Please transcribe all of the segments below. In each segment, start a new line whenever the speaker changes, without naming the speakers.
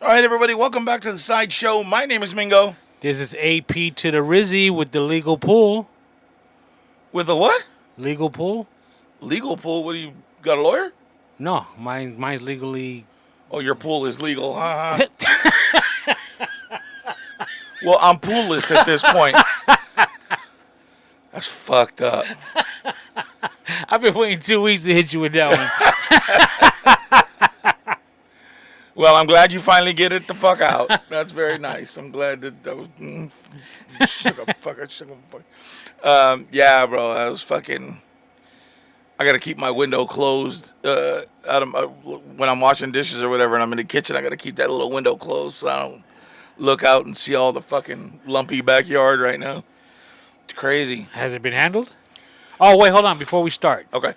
All right, everybody, welcome back to the Sideshow. My name is Mingo.
This is AP to the Rizzy with the legal pool.
With a what?
Legal pool?
Legal pool? What do you got? A lawyer?
No, mine's legally.
Oh, your pool is legal. Well, I'm poolless at this point. That's fucked up.
I've been waiting 2 weeks to hit you with that one.
Well, I'm glad you finally get it the fuck out. That's very nice. I'm glad that was. Yeah, bro. I was fucking. I gotta keep my window closed when I'm washing dishes or whatever, and I'm in the kitchen. I gotta keep that little window closed so I don't look out and see all the fucking lumpy backyard right now. It's crazy.
Has it been handled? Oh, wait, hold on. Before we start,
Okay.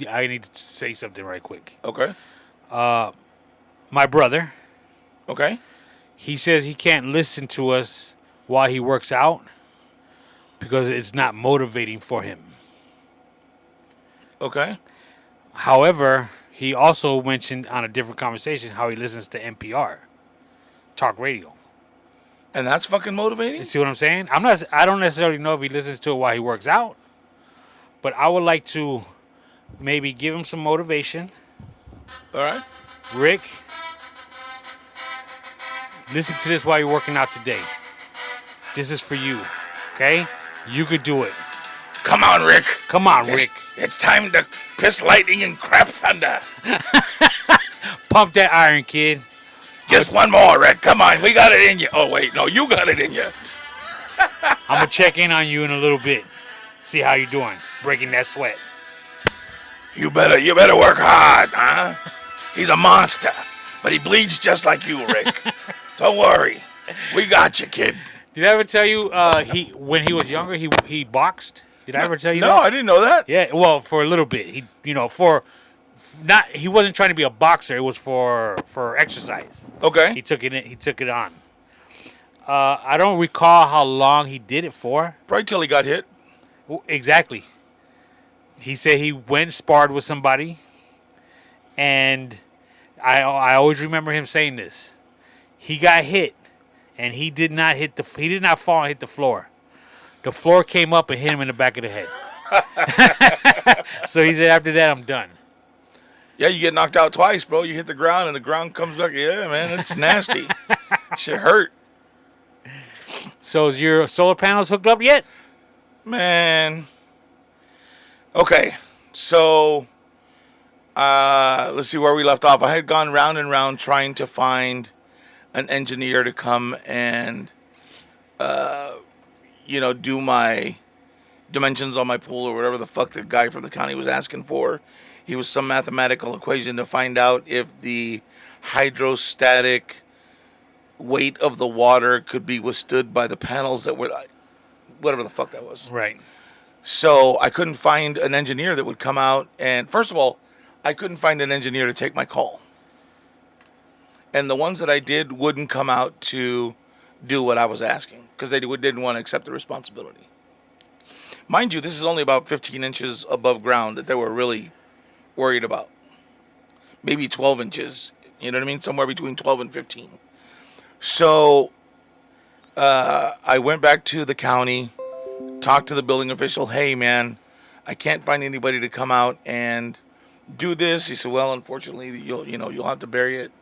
I need to say something right quick.
Okay.
My brother,
Okay.
he says he can't listen to us while he works out because it's not motivating for him.
Okay.
However, he also mentioned on a different conversation how he listens to NPR, talk radio.
And that's fucking motivating?
You see what I'm saying? I don't necessarily know if he listens to it while he works out, but I would like to maybe give him some motivation.
All right.
Rick, listen to this while you're working out today. This is for you, okay? You could do it.
Come on, Rick.
Come on, Rick.
It's time to piss lightning and crap thunder.
Pump that iron, kid.
Just one more, Rick. Come on. We got it in you. Oh, wait. No, you got it in you.
I'm going to check in on you in a little bit. See how you're doing. Breaking that sweat.
You better work hard, huh? He's a monster, but he bleeds just like you, Rick. Don't worry. We got you, kid.
Did I ever tell you when he was younger, he boxed? Did I ever tell you that?
No, I didn't know that.
Yeah, well, for a little bit. He wasn't trying to be a boxer. It was for exercise.
Okay.
He took it on. I don't recall how long he did it for.
Probably till he got hit.
Exactly. He said he went sparred with somebody, and I always remember him saying this. He got hit, and he did not fall and hit the floor. The floor came up and hit him in the back of the head. So he said, after that, I'm done.
Yeah, you get knocked out twice, bro. You hit the ground, and the ground comes back. Yeah, man, it's nasty. Shit hurt.
So is your solar panels hooked up yet?
Man. Okay, so let's see where we left off. I had gone round and round trying to find an engineer to come and do my dimensions on my pool or whatever the fuck the guy from the county was asking for. He was some mathematical equation to find out if the hydrostatic weight of the water could be withstood by the panels that were, whatever the fuck that was.
Right.
So I couldn't find an engineer that would come out. And first of all, I couldn't find an engineer to take my call. And the ones that I did wouldn't come out to do what I was asking because they didn't want to accept the responsibility. Mind you, this is only about 15 inches above ground that they were really worried about. Maybe 12 inches. You know what I mean? Somewhere between 12 and 15. So I went back to the county, talked to the building official. Hey, man, I can't find anybody to come out and do this. He said, well, unfortunately, you'll have to bury it.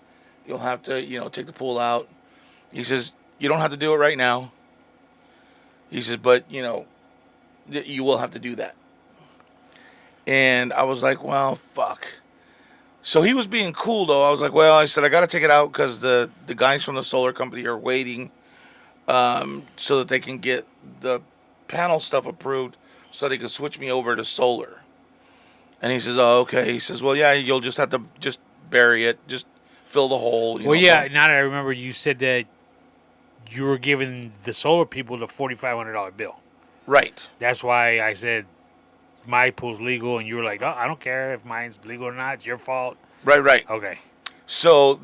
You'll have to, take the pool out. He says, you don't have to do it right now. He says, but, you will have to do that. And I was like, well, fuck. So he was being cool, though. I was like, well, I said, I got to take it out because the guys from the solar company are waiting so that they can get the panel stuff approved so they can switch me over to solar. And he says, oh, okay. He says, well, yeah, you'll just have to just bury it. Just fill the hole.
Well, yeah, now that I remember, you said that you were giving the solar people the $4,500 bill.
Right.
That's why I said my pool's legal, and you were like, oh, I don't care if mine's legal or not. It's your fault.
Right.
Okay.
So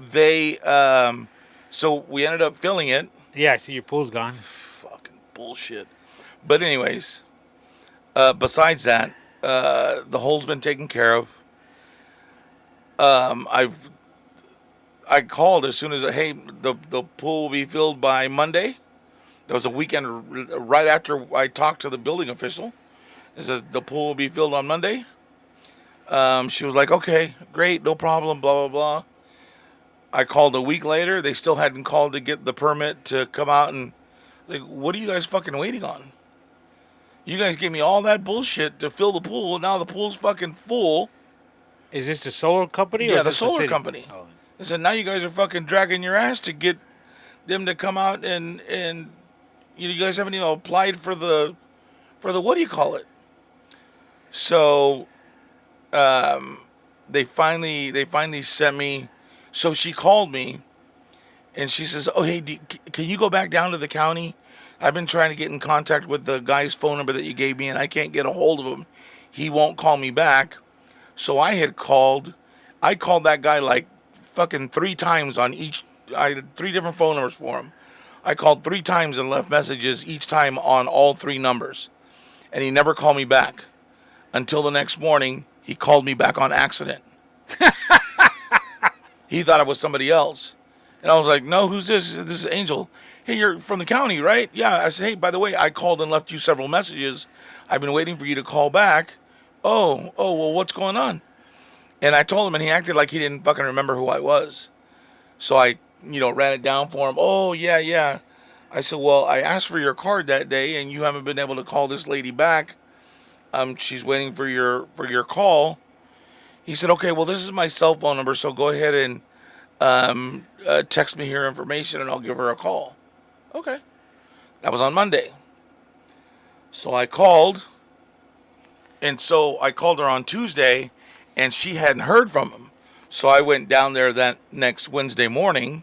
so we ended up filling it.
Yeah, I see your pool's gone.
Fucking bullshit. But anyways, besides that, the hole's been taken care of. I called as soon as, hey, the pool will be filled by Monday. There was a weekend right after I talked to the building official. It says the pool will be filled on Monday. She was like, okay, great, no problem, blah, blah, blah. I called a week later. They still hadn't called to get the permit to come out and, like, what are you guys fucking waiting on? You guys gave me all that bullshit to fill the pool, and now the pool's fucking full.
Is this the solar company? Or
Yeah,
is
the
this
solar
city?
company.
Oh.
I said, now you guys are fucking dragging your ass to get them to come out and you guys haven't even applied for the what do you call it? So they finally sent me. So she called me and she says, oh, hey, can you go back down to the county? I've been trying to get in contact with the guy's phone number that you gave me and I can't get a hold of him. He won't call me back. So I called that guy like fucking 3 times on each. I had 3 different phone numbers for him. I called 3 times and left messages each time on all 3 numbers. And he never called me back. Until the next morning, he called me back on accident. He thought it was somebody else. And I was like, no, who's this? This is Angel. Hey, you're from the county, right? Yeah. I said, hey, by the way, I called and left you several messages. I've been waiting for you to call back. Oh, well, what's going on? And I told him, and he acted like he didn't fucking remember who I was. So I, ran it down for him. Oh, yeah. I said, well, I asked for your card that day, and you haven't been able to call this lady back. She's waiting for your call. He said, okay, well, this is my cell phone number, so go ahead and text me her information, and I'll give her a call. Okay. That was on Monday. So I called, and so I called her on Tuesday, and she hadn't heard from him. So I went down there that next Wednesday morning,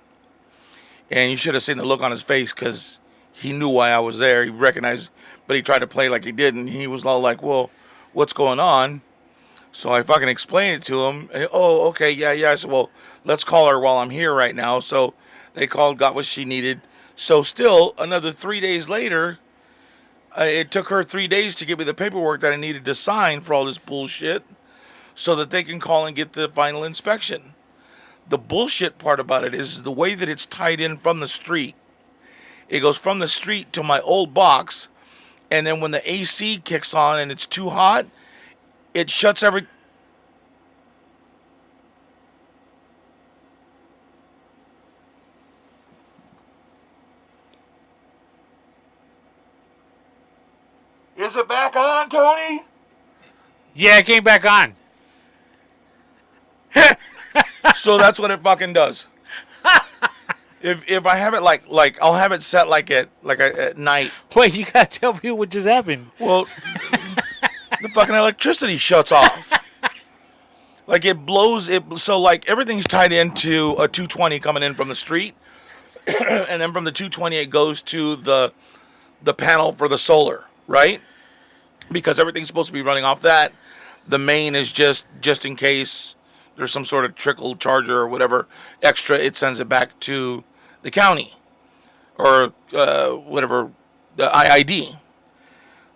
and you should have seen the look on his face because he knew why I was there. He recognized, but he tried to play like he didn't. He was all like, well, what's going on? So I fucking explained it to him. And, oh, okay, yeah. I said, well, let's call her while I'm here right now. So they called, got what she needed. So still, another 3 days later, it took her 3 days to give me the paperwork that I needed to sign for all this bullshit so that they can call and get the final inspection. The bullshit part about it is the way that it's tied in from the street. It goes from the street to my old box, and then when the AC kicks on and it's too hot, it shuts every... Is it back on, Tony?
Yeah, it came back on.
So that's what it fucking does. If I have it like I'll have it set at night.
Wait, you gotta tell me what just happened.
Well, the fucking electricity shuts off. Like it blows it. So like everything's tied into a 220 coming in from the street, and then from the 220 it goes to the panel for the solar, right? Because everything's supposed to be running off that. The main is just in case there's some sort of trickle charger or whatever extra, it sends it back to the county or whatever, the IID.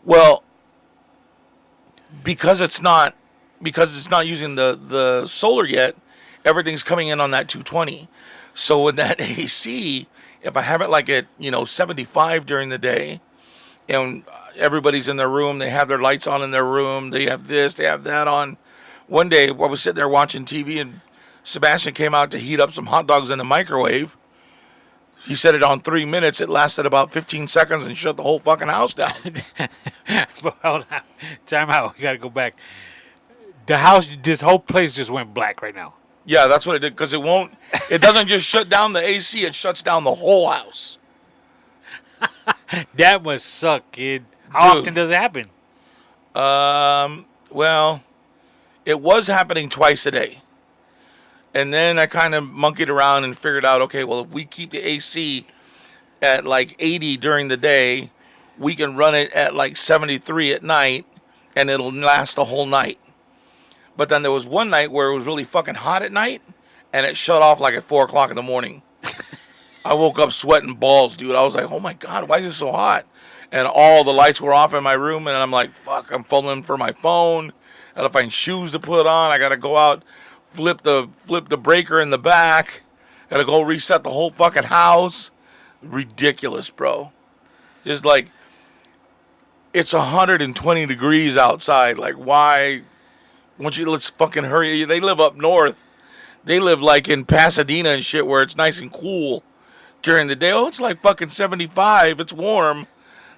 Well, because it's not using the solar yet, everything's coming in on that 220. So with that AC, if I have it like at 75 during the day, and everybody's in their room, they have their lights on in their room, they have this, they have that on. One day, I was sitting there watching TV, and Sebastian came out to heat up some hot dogs in the microwave. He set it on 3 minutes. It lasted about 15 seconds and shut the whole fucking house down.
But hold on. Time out. We got to go back. The house, this whole place just went black right now.
Yeah, that's what it did, because it doesn't just shut down the AC, it shuts down the whole house.
That must suck, kid. How often does it happen?
Well, it was happening twice a day. And then I kind of monkeyed around and figured out, okay, well, if we keep the AC at like 80 during the day, we can run it at like 73 at night, and it'll last the whole night. But then there was one night where it was really fucking hot at night, and it shut off like at 4 o'clock in the morning. I woke up sweating balls, dude. I was like, oh my God, why is it so hot? And all the lights were off in my room, and I'm like, fuck, I'm fumbling for my phone. I gotta find shoes to put on. I gotta go out, flip the breaker in the back. Gotta go reset the whole fucking house. Ridiculous, bro. Just like, it's 120 degrees outside. Like, why? Let's fucking hurry. They live up north. They live like in Pasadena and shit where it's nice and cool during the day. Oh, it's like fucking 75. It's warm.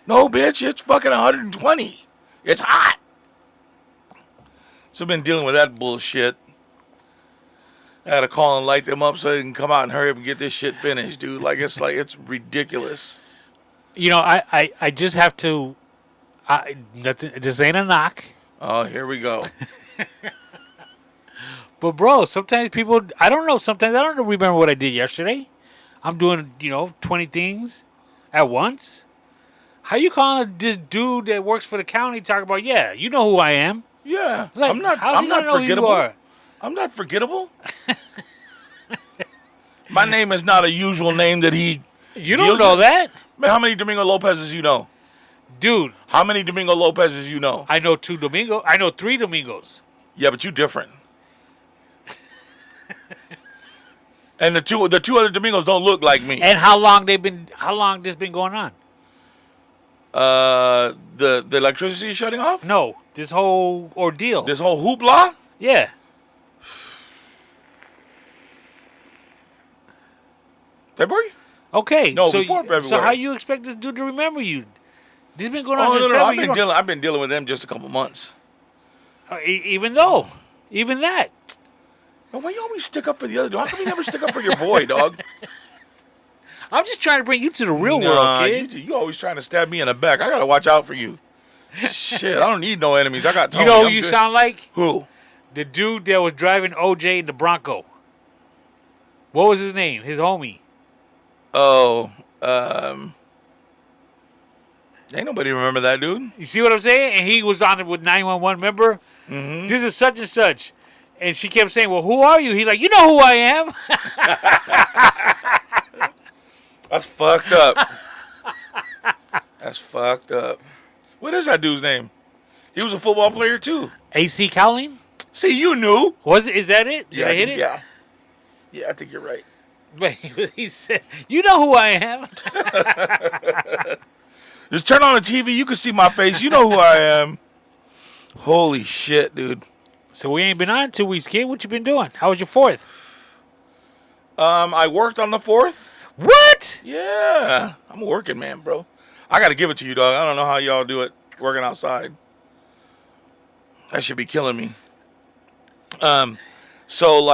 No, bitch, it's fucking 120. It's hot. So I've been dealing with that bullshit. I had to call and light them up so they can come out and hurry up and get this shit finished, dude. It's ridiculous.
You know, I just have to. Nothing. This ain't a knock.
Oh, here we go.
But bro, sometimes people. I don't know. Sometimes I don't remember what I did yesterday. I'm doing 20 things at once. How you calling this dude that works for the county talking about? Yeah, you know who I am.
Yeah,
Like,
I'm not forgettable. I'm not forgettable. My name is not a usual name that he.
You don't know that,
man. How many Domingo Lopez's you know,
dude?
How many Domingo Lopez's you know?
I know 2 Domingos. I know 3 Domingos.
Yeah, but you different. And the two other Domingos don't look like me.
And how long this been going on?
The electricity shutting off?
No, this whole ordeal.
This whole hoopla?
Yeah.
February?
Okay.
No, before February.
So how you expect this dude to remember you? This has been going on since
no.
February.
I've been dealing with them just a couple months.
Even that.
Why you always stick up for the other dude? How come you never stick up for your boy, dog?
I'm just trying to bring you to the real world, kid.
You always trying to stab me in the back. I gotta watch out for you. Shit, I don't need no enemies. I got Tony.
You know who you sound like?
Who?
The dude that was driving OJ in the Bronco. What was his name? His homie.
Oh, ain't nobody remember that dude.
You see what I'm saying? And he was on it with 911. Remember?
Mm-hmm.
This is such and such. And she kept saying, well, who are you? He's like, you know who I am.
That's fucked up. That's fucked up. What is that dude's name? He was a football player too.
AC Cowling?
See, you knew.
Is that it? Did I hit it?
Yeah. Yeah, I think you're right.
But he said, you know who I am.
Just turn on the TV. You can see my face. You know who I am. Holy shit, dude.
So we ain't been on 2 weeks, kid. What you been doing? How was your 4th?
I worked on the 4th.
What?
Yeah. I'm a working man, bro. I got to give it to you, dog. I don't know how y'all do it working outside. That should be killing me. So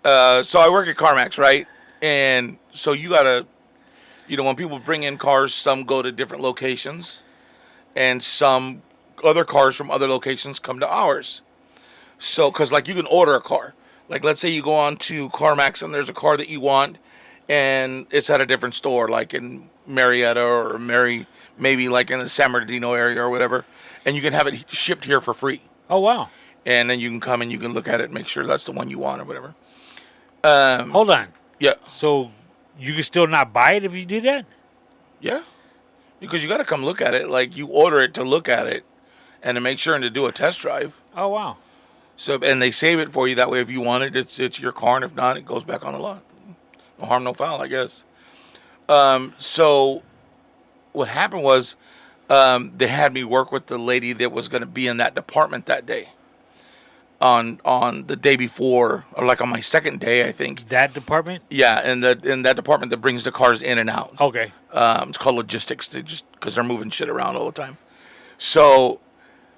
I work at CarMax, right? And so you got to, when people bring in cars, some go to different locations and some other cars from other locations come to ours. So, because you can order a car. Like, let's say you go on to CarMax and there's a car that you want and it's at a different store, like in Marietta or maybe like in the San Bernardino area or whatever. And you can have it shipped here for free.
Oh, wow.
And then you can come and you can look at it and make sure that's the one you want or whatever.
Hold on.
Yeah.
So you can still not buy it if you do that?
Yeah. Because you got to come look at it. Like, you order it to look at it and to make sure and to do a test drive.
Oh, wow.
So, and they save it for you. That way, if you want it, it's your car. And if not, it goes back on the lot. No harm, no foul, I guess. So what happened was they had me work with the lady that was going to be in that department that day. On the day before, or like on my second day, I think.
That department?
Yeah, in that department that brings the cars in and out.
Okay.
It's called logistics, because they're moving shit around all the time. So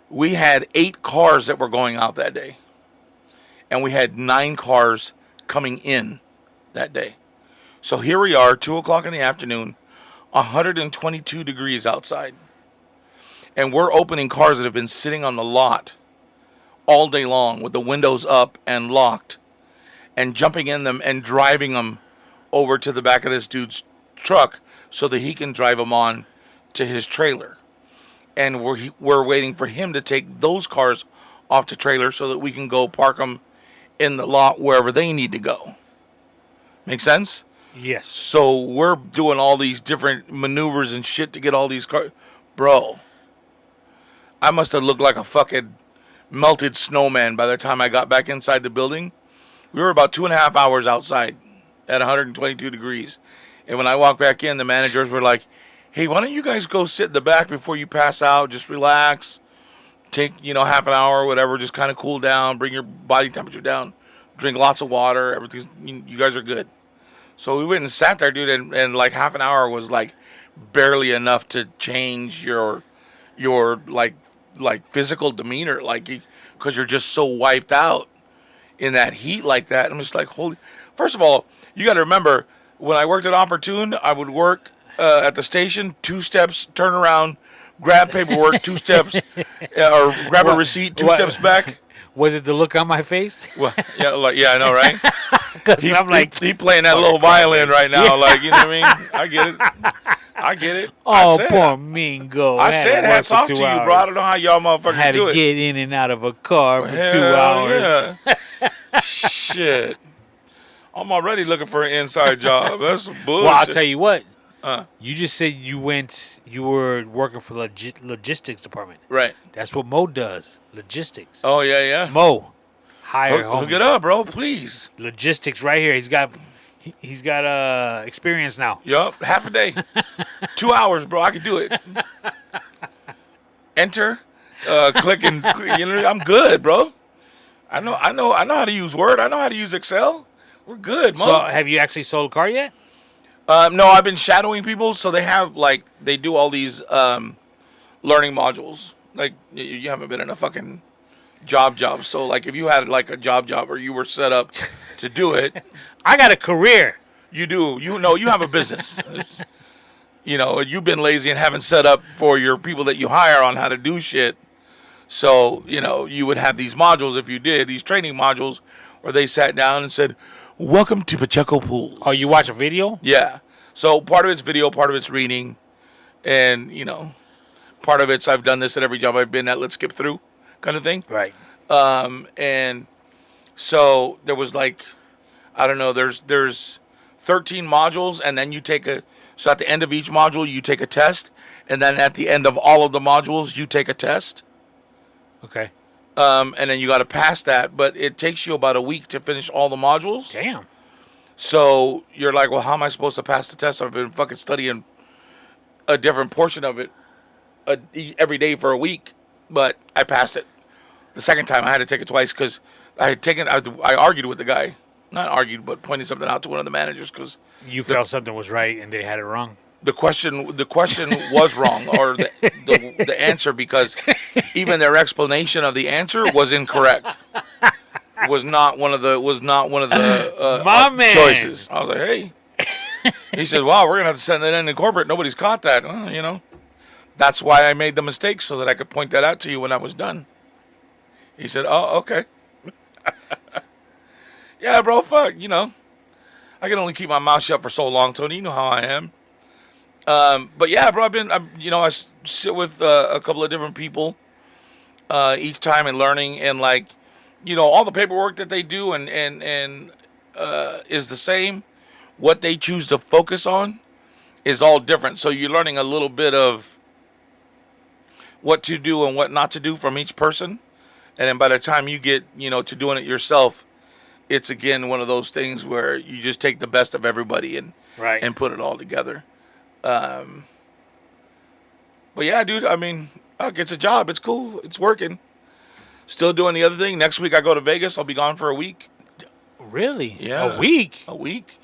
we had 8 cars that were going out that day, and we had 9 cars coming in that day. So here we are, 2:00 in the afternoon, 122 degrees outside, and we're opening cars that have been sitting on the lot all day long with the windows up and locked, and jumping in them and driving them over to the back of this dude's truck so that he can drive them on to his trailer. And we're waiting for him to take those cars off the trailer so that we can go park them in the lot wherever they need to go. Make sense?
Yes.
So we're doing all these different maneuvers and shit to get all these cars. Bro, I must have looked like a fucking melted snowman by the time I got back inside the building. We were about 2.5 hours outside. at 122 degrees. And when I walked back in, the managers were like, hey, why don't you guys go sit in the back before you pass out? Just relax. Take, half an hour or whatever. Just kind of cool down. Bring your body temperature down. Drink lots of water. Everything's, you guys are good. So we went and sat there, dude, and like half an hour was like barely enough to change your like physical demeanor, like, because you're just so wiped out in that heat like that. I'm just like, holy. First of all, you got to remember, when I worked at Opportune, I would work at the station, 2 steps, turn around, grab paperwork, 2 steps, or grab a receipt, 2 steps back.
Was it the look on my face?
Well, yeah, I know, right?
I'm like,
he playing that little violin right now, like, you know what I mean? I get it.
Oh, poor Mingo.
I said hats off to you, bro. I don't know how y'all motherfuckers
had
do
to
it.
get in and out of a car for
Hell
2 hours.
Yeah. Shit. I'm already looking for an inside job. That's some bullshit.
Well, I'll tell you what. You just said you were working for the logistics department.
Right.
That's what Mo does. Logistics.
Oh, yeah.
Mo, hire
Hook it up, bro, please.
Logistics right here. He's got experience now.
Yup, half a day. 2 hours, bro. I can do it. Enter, click, and I'm good, bro. I know how to use Word. I know how to use Excel. We're good, Mo.
So, have you actually sold a car yet?
No, I've been shadowing people, so they have they do all these learning modules. Like, you haven't been in a fucking job. So like, if you had like a job or you were set up to do it,
I got a career.
You do. You have a business. You've been lazy and haven't set up for your people that you hire on how to do shit. So, you would have these modules, if you did, these training modules where they sat down and said, welcome to Pacheco Pools.
Oh, you watch a video?
Yeah. So part of it's video, part of it's reading. And, part of it's I've done this at every job I've been at. Let's skip through kind of thing.
Right.
And so there was like, I don't know, there's 13 modules, and then so at the end of each module, you take a test. And then at the end of all of the modules, you take a test.
Okay.
And then you got to pass that, but it takes you about a week to finish all the modules.
Damn.
So you're like, well, how am I supposed to pass the test? I've been fucking studying a different portion of it every day for a week, but I passed it. The second time I had to take it twice because I argued with the guy. Not argued, but pointed something out to one of the managers because
you felt something was right and they had it wrong.
The question was wrong, or the answer, because even their explanation of the answer was incorrect. Was not one of the
My man.
choices. I was like, hey. He said, wow, we're gonna have to send that in corporate. Nobody's caught that. That's why I made the mistake, so that I could point that out to you when I was done. He said, oh, okay. Yeah, bro, fuck, I can only keep my mouth shut for so long, Tony. You know how I am. But yeah, bro, I sit with a couple of different people each time and learning, and all the paperwork that they do and is the same. What they choose to focus on is all different. So you're learning a little bit of what to do and what not to do from each person. And then by the time you get, to doing it yourself, it's again one of those things where you just take the best of everybody and put it all together. But yeah, dude, it's a job. It's cool. It's working. Still doing the other thing. Next week I go to Vegas. I'll be gone for a week.
Really?
Yeah.
A week?
A week.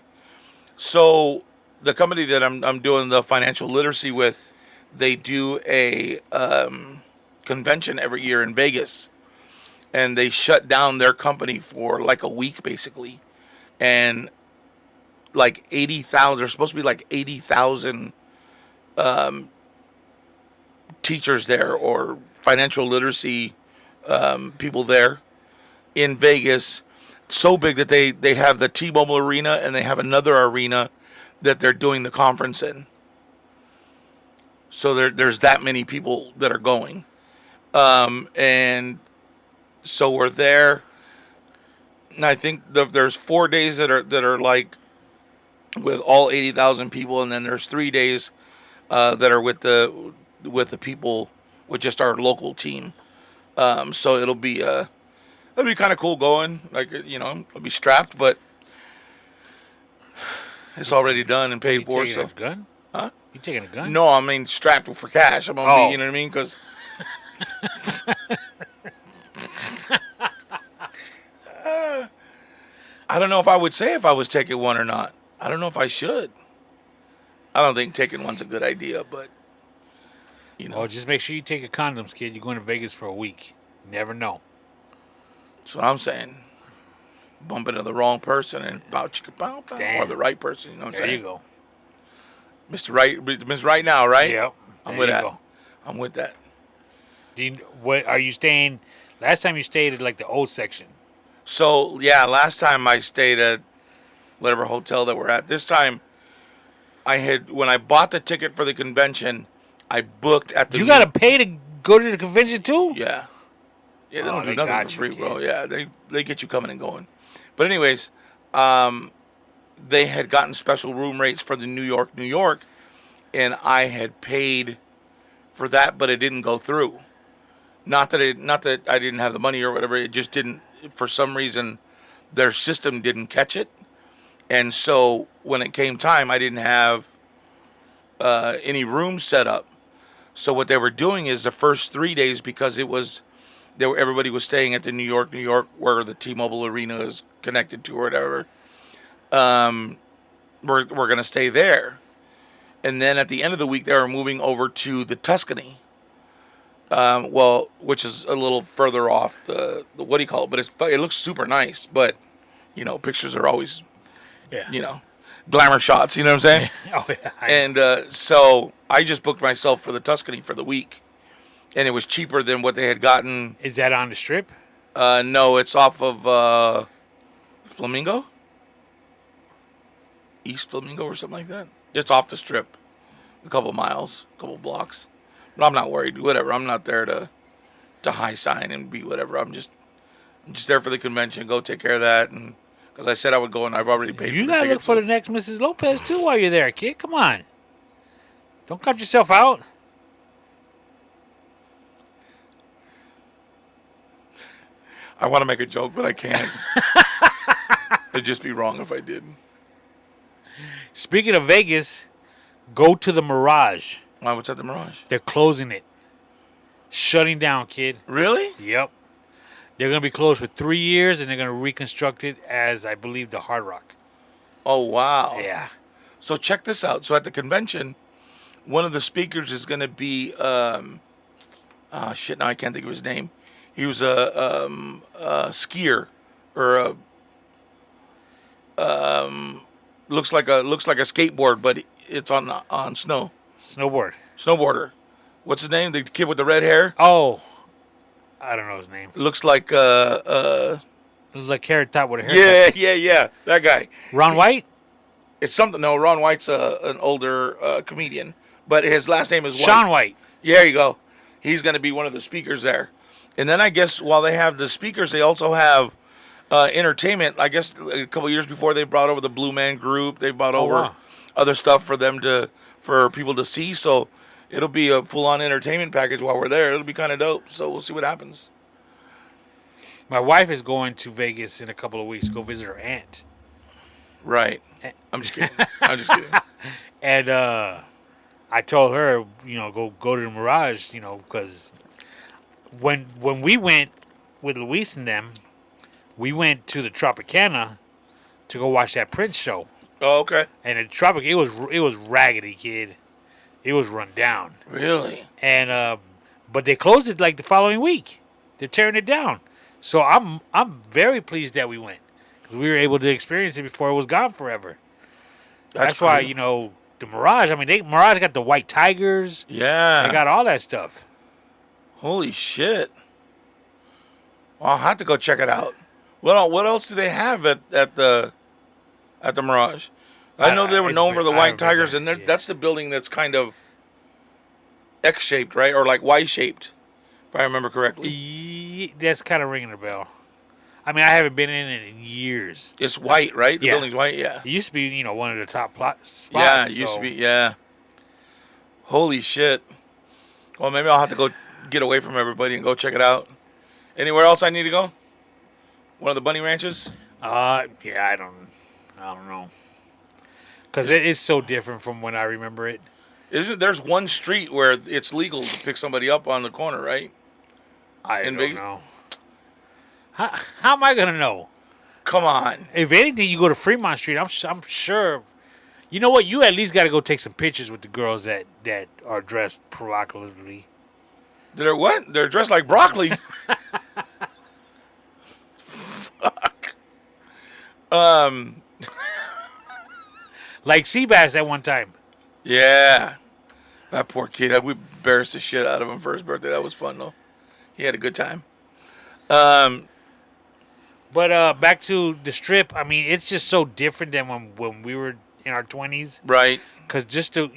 So the company that I'm doing the financial literacy with, they do a convention every year in Vegas. And they shut down their company for like a week, basically. And like 80,000, there's supposed to be like 80,000 teachers there or financial literacy people there in Vegas. So big that they have the T-Mobile Arena and they have another arena that they're doing the conference in. So there's that many people that are going. And so we're there. And I think there's 4 days that are like with all 80,000 people, and then there's 3 days that are with the people with just our local team. So it'll be kind of cool going. Like, I'll be strapped, but It's already done and
You
paid for.
taking
So,
a gun?
huh?
You taking a gun?
No, I mean strapped for cash. I'm gonna be, you know what I mean? Because I don't know if I would say if I was taking one or not. I don't know if I should. I don't think taking one's a good idea, but you know,
Well, just make sure you take your condoms, kid. You're going to Vegas for a week. You never know.
that's what I'm saying. Bump into the wrong person and bow chicka bow bow, or
Damn.
the right person. You know what I'm
There
saying?
you go.
Mr. Right now, right?
Yep.
I'm
There
with
you
that.
go.
I'm with that.
What are you staying? Last time you stayed at like the old section.
So yeah, last time I stayed at whatever hotel that we're at. This time, when I bought the ticket for the convention, I booked at the.
You got to pay to go to the convention too.
Yeah. Yeah, they
Oh,
don't do
they
nothing
got
for
you,
free,
kid.
bro. Yeah, they get you coming and going. But anyways, they had gotten special room rates for the New York, and I had paid for that, but it didn't go through. Not that I didn't have the money or whatever. It just didn't. For some reason, their system didn't catch it, and so when it came time, I didn't have any rooms set up. So what they were doing is the first 3 days, because everybody was staying at the New York, where the T-Mobile Arena is connected to or whatever. We're going to stay there. And then at the end of the week, they were moving over to the Tuscany. Which is a little further off the what do you call it? But it looks super nice. But, pictures are always,
Yeah.
glamour shots. You know what I'm saying?
Oh yeah.
And so I just booked myself for the Tuscany for the week. And it was cheaper than what they had gotten.
Is that on the strip?
No, it's off of Flamingo? East Flamingo or something like that. It's off the strip. A couple miles, a couple blocks. But I'm not worried. Whatever. I'm not there to high sign and be whatever. I'm just there for the convention. Go take care of that. And because I said I would go, and I've already paid
You
for the
gotta look
tickets.
for the next Mrs. Lopez too while you're there, kid. Come on. Don't cut yourself out.
I want to make a joke, but I can't. It'd just be wrong if I did.
Speaking of Vegas, go to the Mirage.
Why? What's at the Mirage?
They're closing it. Shutting down, kid.
Really?
Yep. They're going to be closed for 3 years, and they're going to reconstruct it as, I believe, the Hard Rock.
Oh, wow.
Yeah.
So check this out. So at the convention, one of the speakers is going to be, now I can't think of his name. He was a skier, or looks like a skateboard, but it's on snow. Snowboarder. What's his name? The kid with the red hair?
Oh. I don't know his name.
Looks like
It was like Carrot Top with a haircut.
yeah. That guy.
Ron White?
It's something. No, Ron White's an older comedian, but his last name is White.
Sean White.
Yeah, there you go. He's going to be one of the speakers there. And then I guess while they have the speakers, they also have entertainment. I guess a couple years before, they brought over the Blue Man Group. They brought over
wow.
other stuff for people to see. So it'll be a full-on entertainment package while we're there. It'll be kind of dope. So we'll see what happens.
My wife is going to Vegas in a couple of weeks to go visit her aunt.
Right. I'm just kidding.
And I told her, go to the Mirage, because when we went with Luis and them, we went to the Tropicana to go watch that Prince show.
Oh, okay.
And it was raggedy, kid. It was run down.
Really?
And but they closed it like the following week. They're tearing it down. So I'm very pleased that we went, because we were able to experience it before it was gone forever. That's why, the Mirage. I mean, Mirage got the white tigers.
Yeah.
They got all that stuff.
Holy shit. Well, I'll have to go check it out. What else do they have at the Mirage? I know they were known for the white tigers, and that's the building that's kind of X-shaped, right? Or like Y-shaped, if I remember correctly.
That's kind of ringing a bell. I mean, I haven't been in it in years.
It's white, right? The building's white, yeah.
It used to be, one of the top spots.
Yeah, it used to be, yeah. Holy shit. Well, maybe I'll have to go get away from everybody and go check it out. Anywhere else I need to go? One of the bunny ranches?
Yeah, I don't know. Because it is so different from when I remember it.
Isn't there's one street where it's legal to pick somebody up on the corner, right?
I
In
don't
Vegas?
know. How am I going to know?
Come on.
If anything, you go to Fremont Street, I'm sure. You know what? You at least got to go take some pictures with the girls that are dressed provocatively.
They're what? They're dressed like broccoli. Fuck.
Like Seabass at one time.
Yeah. That poor kid. We embarrassed the shit out of him for his birthday. That was fun though. He had a good time.
But back to the Strip. I mean, it's just so different than when we were in our 20s.
Right.
Because just the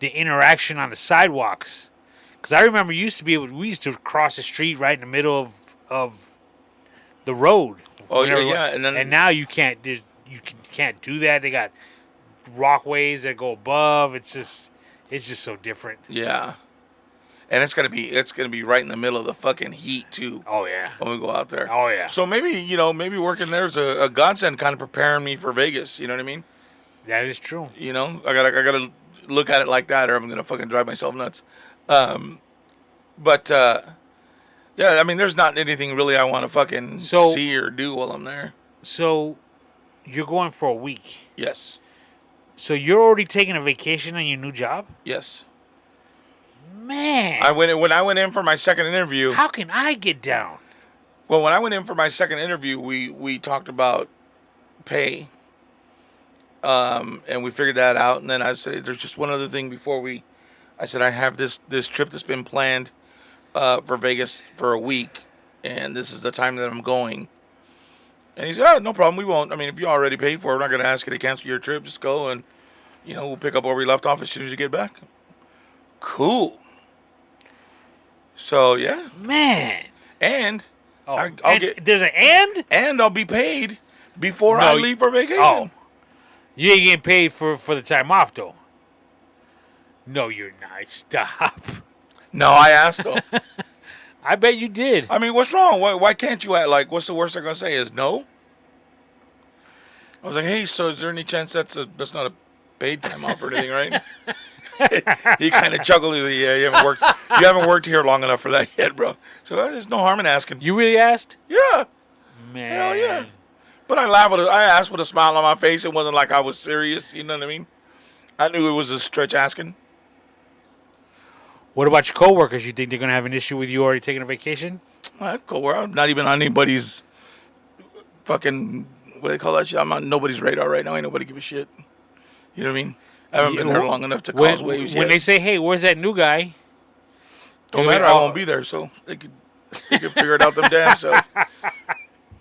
interaction on the sidewalks. Because I remember we used to cross the street right in the middle of the road.
Oh yeah.
And now you can't can't do that. They got walkways that go above. It's just so different.
Yeah. And it's gonna be right in the middle of the fucking heat too.
Oh yeah.
When we go out there.
Oh yeah.
So maybe working there is a godsend, kind of preparing me for Vegas. You know what I mean?
That is true.
You know, I gotta look at it like that, or I'm gonna fucking drive myself nuts. But yeah, I mean, there's not anything really I want to fucking see or do while I'm there.
So you're going for a week.
Yes.
So you're already taking a vacation on your new job?
Yes.
Man.
When I went in for my second interview.
How can I get down?
Well, when I went in for my second interview, we talked about pay. And we figured that out. And then I said, there's just one other thing I said, I have this trip that's been planned for Vegas for a week, and this is the time that I'm going. And he said, oh, no problem, we won't. I mean, if you already paid for it, we're not going to ask you to cancel your trip. Just go, and, we'll pick up where we left off as soon as you get back. Cool. So, yeah.
Man.
And
there's an and?
And I'll be paid before I leave for vacation.
Oh. You ain't getting paid for the time off, though. No, you're not. Stop.
No, I asked them.
I bet you did.
I mean, what's wrong? Why can't you act like, what's the worst they're going to say is no? I was like, hey, so is there any chance that's not a paid time off or anything, right? He kind of chuckled. He said, yeah, you haven't worked here long enough for that yet, bro. So there's no harm in asking.
You really asked?
Yeah.
Man.
Hell yeah. But I asked with a smile on my face. It wasn't like I was serious. You know what I mean? I knew it was a stretch asking.
What about your coworkers? You think they're going to have an issue with you already taking a vacation?
I'm not even on anybody's fucking, what do they call that shit? I'm on nobody's radar right now. Ain't nobody give a shit. You know what I mean? I haven't been there long enough to cause waves yet.
When they say, hey, where's that new guy?
Don't matter. I won't be there, so they could figure it out them damn self.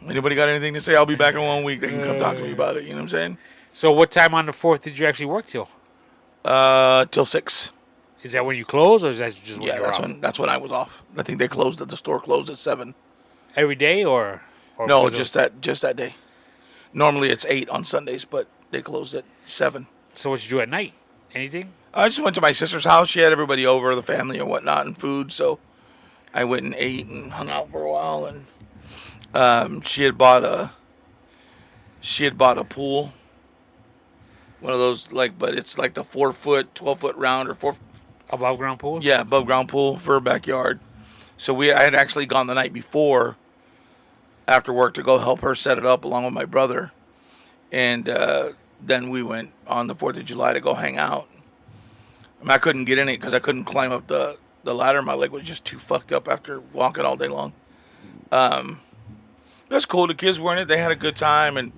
Anybody got anything to say? I'll be back in 1 week. They can come talk to me about it. You know what I'm saying?
So what time on the 4th did you actually work till?
Till 6.
Is that when you close, or is that just when you're off?
That's when I was off. I think the store closed at 7.
Every day, or
no, just that day. Normally it's 8 on Sundays, but they closed at 7.
So what you do at night? Anything?
I just went to my sister's house. She had everybody over, the family and whatnot, and food. So I went and ate and hung out for a while. And she had bought a pool, one of those but it's like the 4-foot, 12-foot round or 4
above ground pool.
Yeah, above ground pool for her backyard. So I had actually gone the night before, after work, to go help her set it up along with my brother, and then we went on the 4th of July to go hang out. I mean, I couldn't get in it because I couldn't climb up the ladder. My leg was just too fucked up after walking all day long. That's cool. The kids were in it. They had a good time, and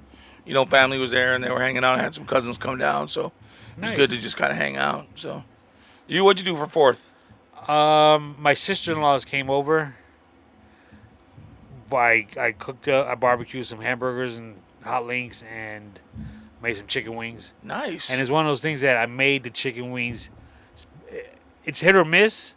family was there, and they were hanging out. I had some cousins come down, so it was good to just kind of hang out. So, what'd you do for 4th?
My sister-in-laws came over. I cooked. I barbecued some hamburgers and hot links, and made some chicken wings.
Nice.
And it's one of those things that I made the chicken wings. It's hit or miss,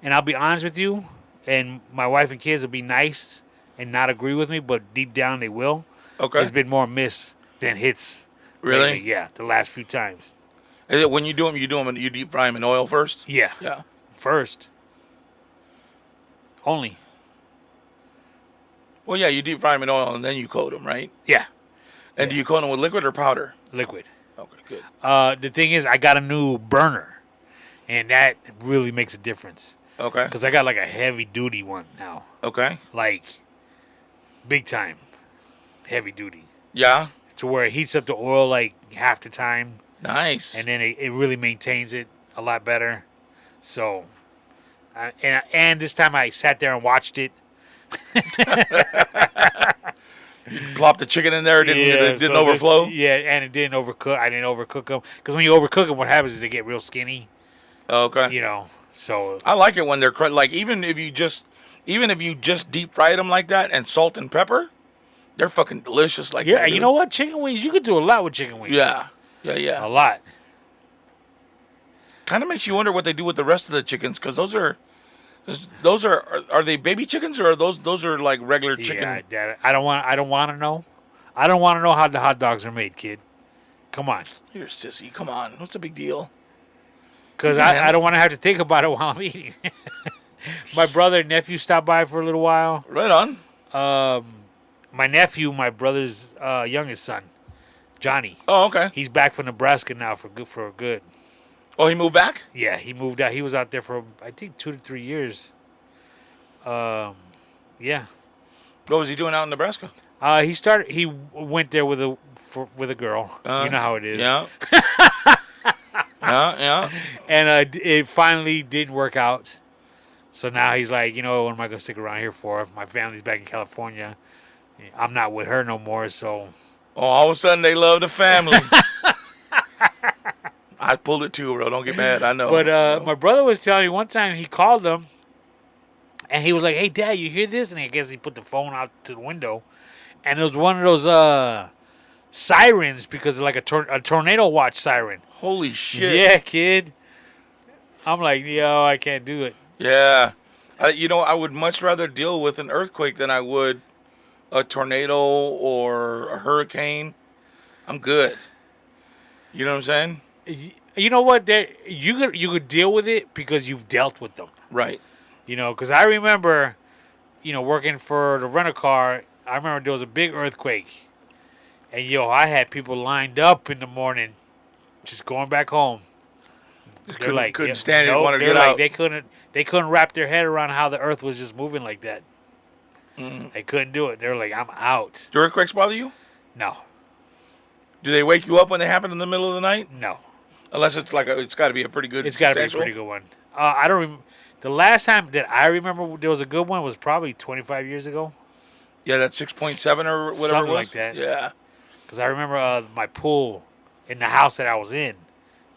and I'll be honest with you. And my wife and kids will be nice and not agree with me, but deep down they will.
Okay.
It's been more miss than hits.
Really?
Lately. Yeah, the last few times.
Is it when you do them, you deep fry them in oil first?
Yeah.
Yeah.
First. Only.
Well, yeah, you deep fry them in oil and then you coat them, right?
Yeah.
And do you coat them with liquid or powder?
liquid.
Okay, good.
The thing is, I got a new burner, and that really makes a difference.
Okay.
Because I got like a heavy duty one now,
Okay.
like big time, heavy duty,
Yeah.
to where it heats up the oil like half the time,
Nice.
and then it really maintains it a lot better. So, and this time I sat there and watched it.
Plop the chicken in there. It didn't overflow.
And it didn't overcook. I didn't overcook them because when you overcook them, what happens is they get real skinny.
Okay.
So
I like it when they're like even if you just deep fry them like that and salt and pepper, they're fucking delicious like that.
Yeah, you know what? Chicken wings, you could do a lot with chicken wings.
Yeah. Yeah.
A lot.
Kind of makes you wonder what they do with the rest of the chickens, because those are they baby chickens, or are those are like regular chicken?
Yeah, I don't want to know. I don't want to know how the hot dogs are made, kid. Come on.
You're a sissy. Come on. What's the big deal?
Because I don't want to have to think about it while I'm eating. My brother and nephew stopped by for a little while.
Right on.
My nephew, my brother's youngest son, Johnny.
Oh, okay.
He's back from Nebraska now for good.
Oh, he moved back?
Yeah, he moved out. He was out there for, I think, 2 to 3 years. Yeah.
What was he doing out in Nebraska?
He went there with a girl. You know how it is.
Yeah. Yeah.
And it finally didn't work out. So now he's like, what am I going to stick around here for? If my family's back in California, I'm not with her no more, so.
Oh, all of a sudden they love the family. I pulled it too, bro. Don't get mad. I know.
But my brother was telling me one time he called him, and he was like, "Hey, Dad, you hear this?" And I guess he put the phone out to the window, and it was one of those sirens, because like a tornado watch siren.
Holy shit!
Yeah, kid. I'm like, yo, I can't do it.
Yeah, I would much rather deal with an earthquake than I would a tornado or a hurricane. I'm good. You know what I'm saying?
You know what? You could deal with it because you've dealt with them.
Right.
Because I remember, working for the rental-car, I remember there was a big earthquake. And, I had people lined up in the morning just going back home.
Just couldn't stand it, wanted to get out.
They couldn't wrap their head around how the earth was just moving like that. They couldn't do it. They were like, I'm out.
Do earthquakes bother you?
No.
Do they wake you up when they happen in the middle of the night?
No.
Unless it's it's got to be a pretty good.
It's got to be a pretty good one. I don't. The last time that I remember there was a good one was probably 25 years ago.
Yeah, that 6.7 or whatever
Something
it was.
like that.
Yeah.
Because I remember my pool in the house that I was in,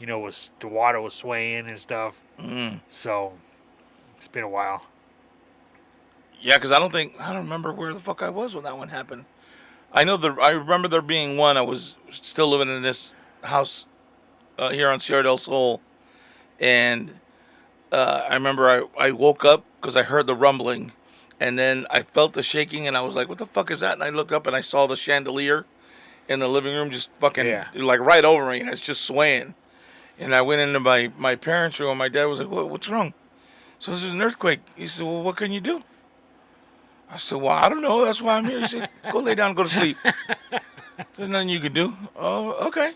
was the water was swaying and stuff. So it's been a while.
Yeah, because I don't remember where the fuck I was when that one happened. I remember there being one. I was still living in this house here on Sierra del Sol, and I remember I woke up because I heard the rumbling, and then I felt the shaking, and I was like, "What the fuck is that?" And I looked up and I saw the chandelier in the living room just fucking like right over me, and it's just swaying. And I went into my parents' room, and my dad was like, "What's wrong?" So this is an earthquake. He said, "Well, what can you do?" I said, "Well, I don't know. That's why I'm here." He said, "Go lay down and go to sleep." There's nothing you can do. Oh, okay.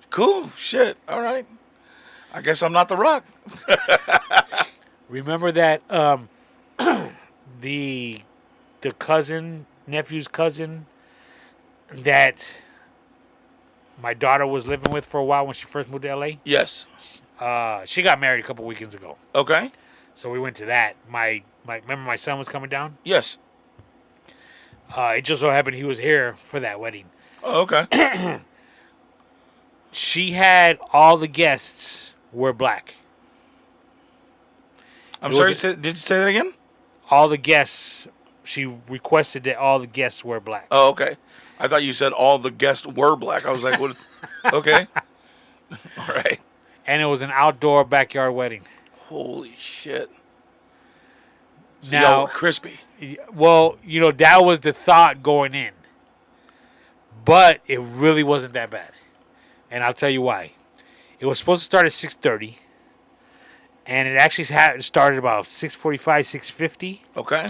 Cool. Shit. All right. I guess I'm not the Rock.
Remember that the nephew's cousin that my daughter was living with for a while when she first moved to L.A.?
Yes.
She got married a couple weekends ago.
Okay.
So we went to that. Remember my son was coming down?
Yes.
It just so happened he was here for that wedding.
Oh, okay.
She had all the guests were black.
I'm sorry, did you say that again?
All the guests, she requested that all the guests were black.
Oh, okay. I thought you said all the guests were black. I was like, what? Okay. All right.
And it was an outdoor backyard wedding.
Holy shit. So
now,
y'all were crispy.
Well, that was the thought going in. But it really wasn't that bad. And I'll tell you why. It was supposed to start at 6:30. And it actually started about 6:45, 6:50.
Okay.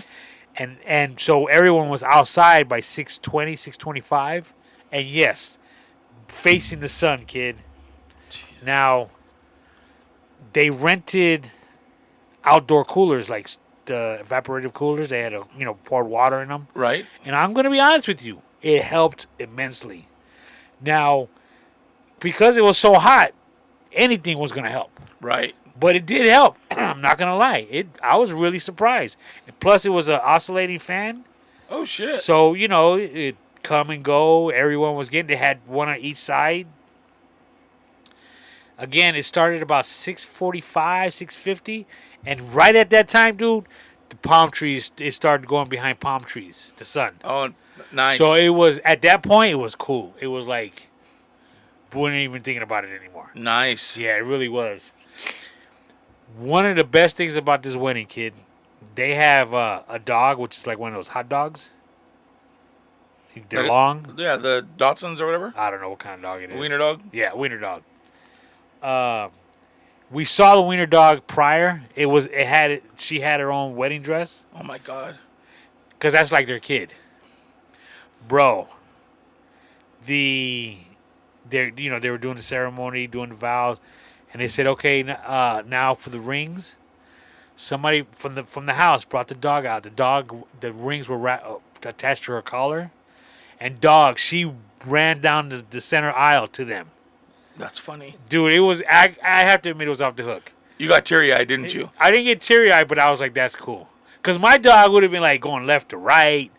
And so everyone was outside by 6:20, 6:25. And yes, facing the sun, kid.
Jesus.
Now, they rented outdoor coolers, like the evaporative coolers. They had poured water in them.
Right.
And I'm going to be honest with you, it helped immensely. Now, because it was so hot, anything was going to help.
Right.
But it did help. I'm not going to lie. I was really surprised. And plus, it was an oscillating fan.
Oh, shit.
So, it come and go. Everyone was getting. They had one on each side. Again, it started about 6:45, 6:50. And right at that time, dude, the palm trees, it started going behind palm trees, the sun.
Oh, nice.
So it was, at that point, it was cool. It was like, we weren't even thinking about it anymore.
Nice.
Yeah, it really was. One of the best things about this wedding, kid, they have a dog, which is like one of those hot dogs. They're long.
Yeah, the Dachshunds or whatever.
I don't know what kind of dog it is.
Wiener dog?
Yeah, wiener dog. We saw the wiener dog prior. She had her own wedding dress.
Oh, my God.
Because that's like their kid. Bro. They were doing the ceremony, doing the vows. And they said, okay, now for the rings. Somebody from the house brought the dog out. The rings were attached to her collar. And she ran down the center aisle to them.
That's funny.
Dude, it was, I have to admit, it was off the hook.
You got teary-eyed, didn't you?
I didn't get teary-eyed, but I was like, that's cool. Because my dog would have been like going left to right.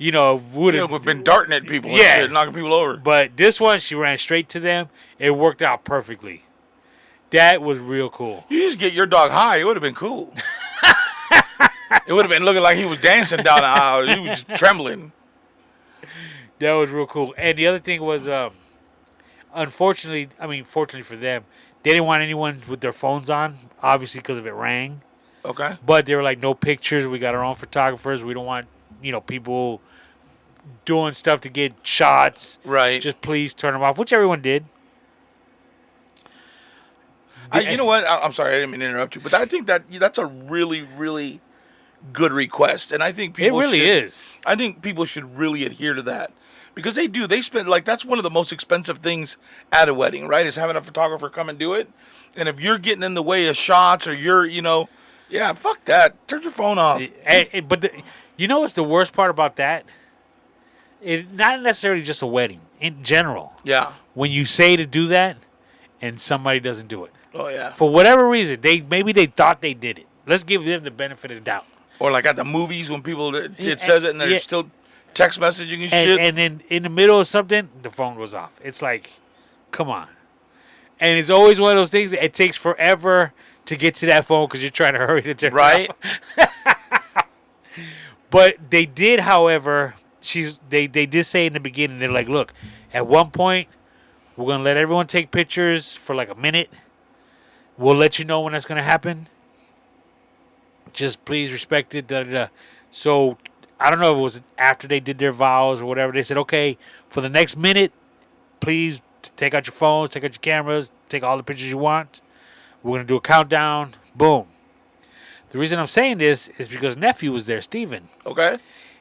Would have
been darting at people and
Yeah.
shit, knocking people over.
But this one, she ran straight to them. It worked out perfectly. That was real cool.
You just get your dog high, it would have been cool. It would have been looking like he was dancing down the aisle. He was just trembling.
That was real cool. And the other thing was, fortunately for them, they didn't want anyone with their phones on, obviously because if it rang.
Okay.
But they were like, no pictures. We got our own photographers. We don't want, people doing stuff to get shots.
Right.
Just please turn them off, which everyone did.
You know what? I'm sorry, I didn't mean to interrupt you, but I think that's a really, really good request, and I think people
is.
I think people should really adhere to that because they do. They spend that's one of the most expensive things at a wedding, right? Is having a photographer come and do it. And if you're getting in the way of shots or you're, yeah, fuck that. Turn your phone off.
But what's the worst part about that? It's not necessarily just a wedding. In general,
Yeah.
when you say to do that, and somebody doesn't do it.
Oh yeah.
For whatever reason, maybe they thought they did it. Let's give them the benefit of the doubt.
Or like at the movies when people it says it and they're still text messaging and shit.
And then in the middle of something, the phone goes off. It's like, come on. And it's always one of those things. It takes forever to get to that phone because you're trying to hurry to turn it off. But they did, however, they did say in the beginning, they're like, look, at one point, we're going to let everyone take pictures for like a minute. We'll let you know when that's going to happen. Just please respect it. Da, da, da. So, I don't know if it was after they did their vows or whatever. They said, okay, for the next minute, please take out your phones, take out your cameras, take all the pictures you want. We're going to do a countdown. Boom. The reason I'm saying this is because nephew was there, Steven.
Okay.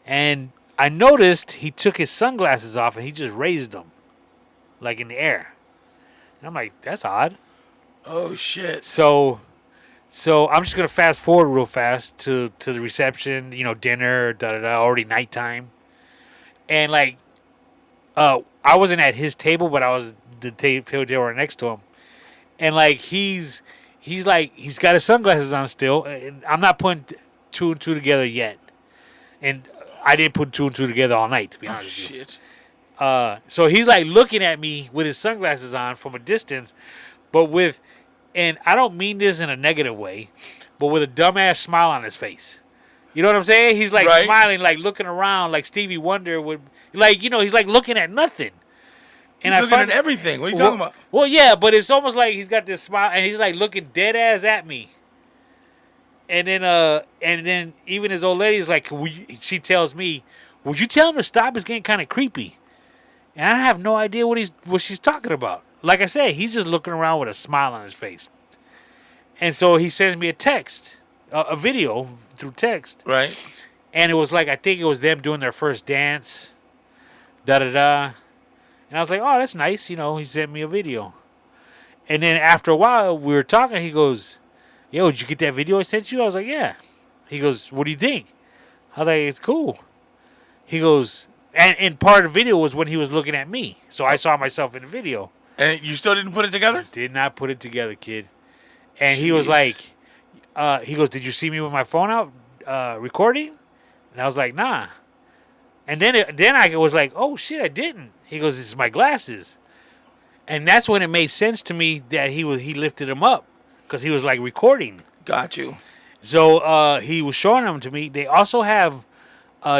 And I noticed he took his sunglasses off and he just raised them, like in the air. And I'm like, that's odd.
Oh, shit.
So I'm just gonna fast forward real fast to the reception, dinner, already nighttime, and like, I wasn't at his table, but I was the table next to him, and like he's got his sunglasses on still, and I'm not putting two and two together yet, and I didn't put two and two together all night, to be honest with you.
Shit.
So he's like looking at me with his sunglasses on from a distance, and I don't mean this in a negative way, but with a dumbass smile on his face. You know what I'm saying? He's like smiling, like looking around, like Stevie Wonder would, he's like looking at nothing.
And he's looking at everything. What are you talking about?
Well, yeah, but it's almost like he's got this smile, and he's like looking dead ass at me. And then even his old lady is like, she tells me, "Would you tell him to stop? It's getting kind of creepy." And I have no idea what she's talking about. Like I said, he's just looking around with a smile on his face. And so he sends me a text, a video through text.
Right.
And it was like, I think it was them doing their first dance. Da-da-da. And I was like, oh, that's nice. He sent me a video. And then after a while, we were talking. He goes, yo, did you get that video I sent you? I was like, yeah. He goes, what do you think? I was like, it's cool. He goes, and part of the video was when he was looking at me. So I saw myself in the video.
And you still didn't put it together?
Did not put it together, kid. And
Jeez.
he was like, he goes, did you see me with my phone out recording? And I was like, nah. And then I was like, oh, shit, I didn't. He goes, it's my glasses. And that's when it made sense to me that he lifted them up because he was like recording.
Got you.
So he was showing them to me. They also have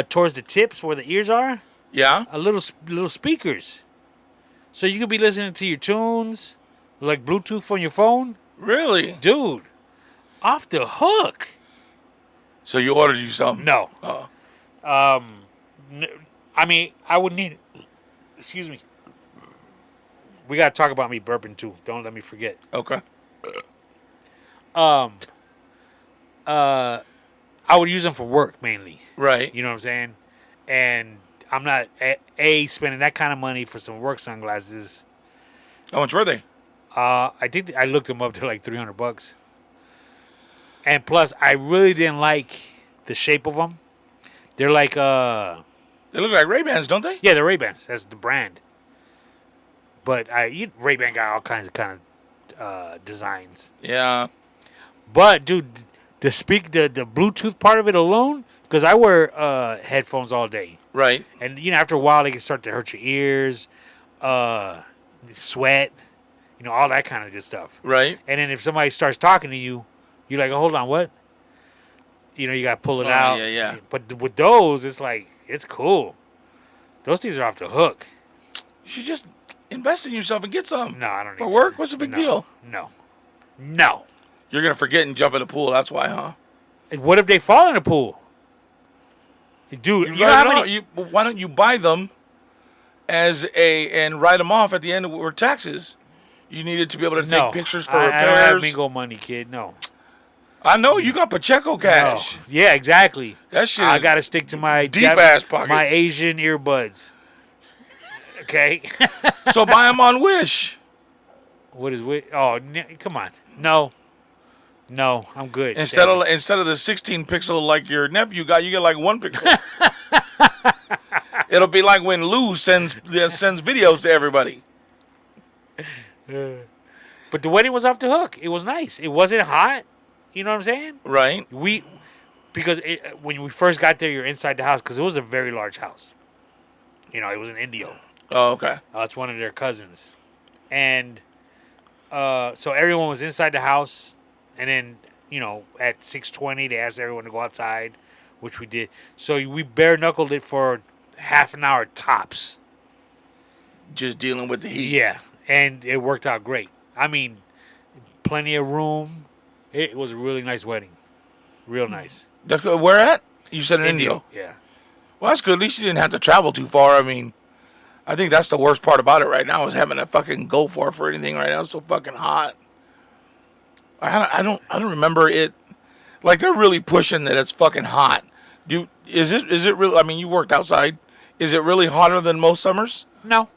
towards the tips where the ears are,
Yeah?
a little speakers. So you could be listening to your tunes, like Bluetooth from your phone.
Really?
Dude, off the hook.
So you ordered you something?
No.
Oh.
I mean, I would need... Excuse me. We got to talk about me burping, too. Don't let me forget.
Okay.
I would use them for work, mainly.
Right.
You know what I'm saying? And I'm not, spending that kind of money for some work sunglasses.
How much were they?
I think I looked them up to like $300. And plus, I really didn't like the shape of them. They're like,
They look like Ray-Bans, don't they?
yeah, they're Ray-Bans. That's the brand. But Ray-Ban got all kinds of designs.
Yeah.
But dude, the Bluetooth part of it alone, because I wear headphones all day,
Right.
and after a while they can start to hurt your ears, sweat, all that kind of good stuff.
Right.
And then if somebody starts talking to you, you're like, oh, hold on, what? You got to pull it out.
Yeah.
But with those, it's like, it's cool. Those things are off the hook.
You should just invest in yourself and get some.
No, I don't need
For
that.
work? What's the big
No.
deal?
No.
You're going to forget and jump in the pool. That's why, huh?
And what if they fall in the pool? Dude, you know how many...
Why don't you buy them and write them off at the end of where taxes? You needed to be able to take pictures for repairs.
I don't have Mingo money, kid. No.
I know you got Pacheco cash.
No. Yeah, exactly.
That shit
I
is
got to stick to my
deep ass pockets.
My Asian earbuds. Okay.
So buy them on Wish.
What is Wish? Oh, come on. No, I'm good.
Instead of the 16 pixel like your nephew got, you get like 1 pixel. It'll be like when Lou sends videos to everybody.
But the wedding was off the hook. It was nice. It wasn't hot. You know what I'm saying?
Right.
Because when we first got there, you're inside the house because it was a very large house. It was in Indio.
Oh, okay.
It's one of their cousins. And so everyone was inside the house. And then, at 6:20, they asked everyone to go outside, which we did. So we bare-knuckled it for half an hour tops.
Just dealing with the heat.
Yeah. And it worked out great. I mean, plenty of room. It was a really nice wedding. Real nice.
That's good. Where at? You said in Indio.
Yeah.
Well, that's good. At least you didn't have to travel too far. I mean, I think that's the worst part about it right now is having to fucking go for anything right now. It's so fucking hot. I don't remember it. Like they're really pushing that it's fucking hot. Is it really? I mean, you worked outside. Is it really hotter than most summers?
No.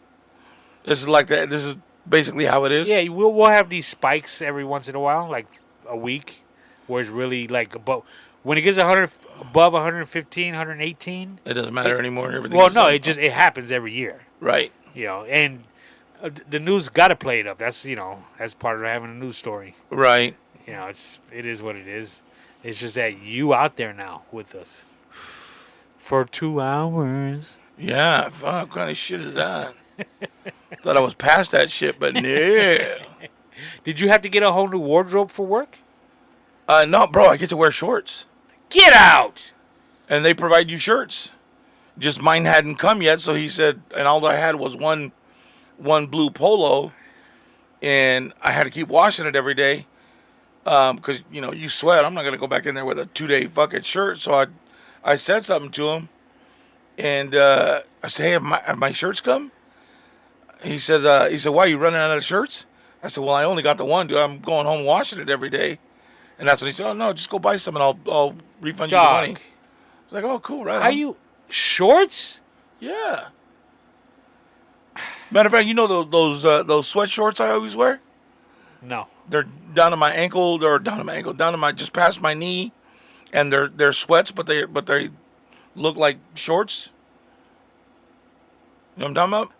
This is like that. This is basically how it is.
Yeah, we'll have these spikes every once in a while, like a week, where it's really like above. When it gets above 115, 118,
it doesn't matter anymore. Everything.
Well, no, it happens every year.
Right.
And the news got to play it up. That's that's part of having a news story.
Right.
It is what it is. It's just that you out there now with us for 2 hours.
Yeah. Fuck. What kind of shit is that? Thought I was past that shit, but no.
Did you have to get a whole new wardrobe for work?
No, bro. I get to wear shorts.
Get out!
And they provide you shirts. Just mine hadn't come yet, so he said, and all I had was one blue polo, and I had to keep washing it every day, because you sweat. I'm not gonna go back in there with a 2-day fucking shirt. So I said something to him, and I said, "Hey, have my shirts come?" He said, "Why are you running out of shirts?" I said, "Well, I only got the one, dude. I'm going home washing it every day." And that's when he said, "Oh no, just go buy some, and I'll refund you the money." I was like, "Oh, cool, right?"
Are you shorts?
Yeah. Matter of fact, you know those sweat shorts I always wear?
No.
They're down to my ankle, or down to my ankle, down to my just past my knee, and they're sweats, but they look like shorts. You know what I'm talking about?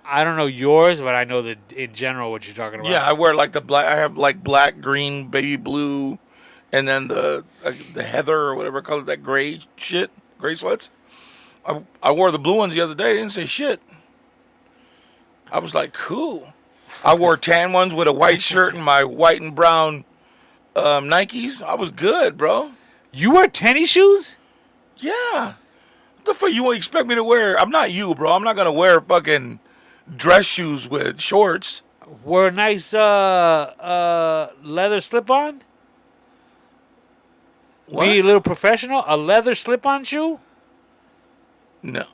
I don't know yours, but I know that in general what you're talking about.
Yeah, I wear like the black. I have like black, green, baby blue, and then the heather or whatever color, that gray shit, gray sweats. I wore the blue ones the other day. They didn't say shit. I was like, cool. I wore tan ones with a white shirt and my white and brown Nikes. I was good, bro.
You wear tennis shoes?
Yeah. What the fuck you expect me to wear? I'm not you, bro. I'm not gonna wear fucking dress shoes with shorts.
Wear a nice leather slip-on?
What?
Be a little professional? A leather slip-on shoe?
No.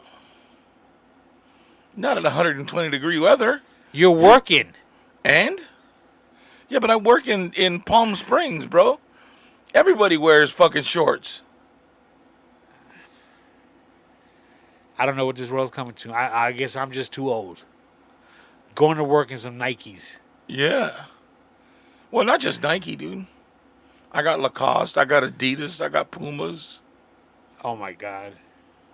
Not at 120-degree weather.
You're working.
And? Yeah, but I work in Palm Springs, bro. Everybody wears fucking shorts.
I don't know what this world's coming to. I guess I'm just too old. Going to work in some Nikes.
Yeah. Well, not just Nike, dude. I got Lacoste. I got Adidas. I got Pumas.
Oh my God.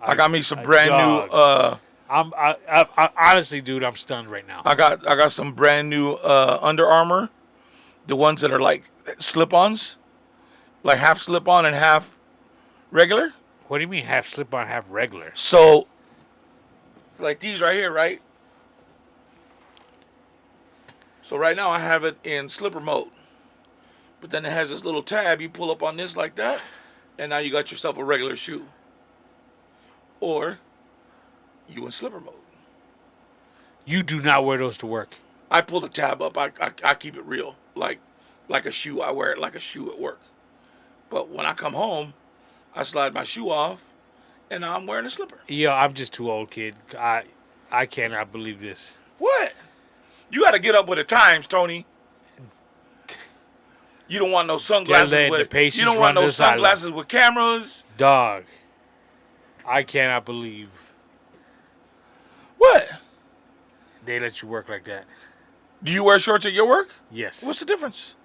I got me some brand new.
I honestly, dude, I'm stunned right now.
I got some brand new Under Armour. The ones that are like slip-ons, like half slip-on and half regular.
What do you mean half slip-on, half regular?
So, like these right here, right? So right now I have it in slipper mode. But then it has this little tab. You pull up on this like that, and now you got yourself a regular shoe. Or you in slipper mode.
You do not wear those to work.
I pull the tab up. I keep it real. Like a shoe. I wear it like a shoe at work. But when I come home, I slide my shoe off, and now I'm wearing a slipper.
Yo, I'm just too old, kid. I cannot believe this.
What? You got to get up with the times, Tony. You don't want no sunglasses with it. You don't want no sunglasses with cameras.
Dog, I cannot believe
What?
they let you work like that.
Do you wear shorts at your work?
Yes.
What's the difference?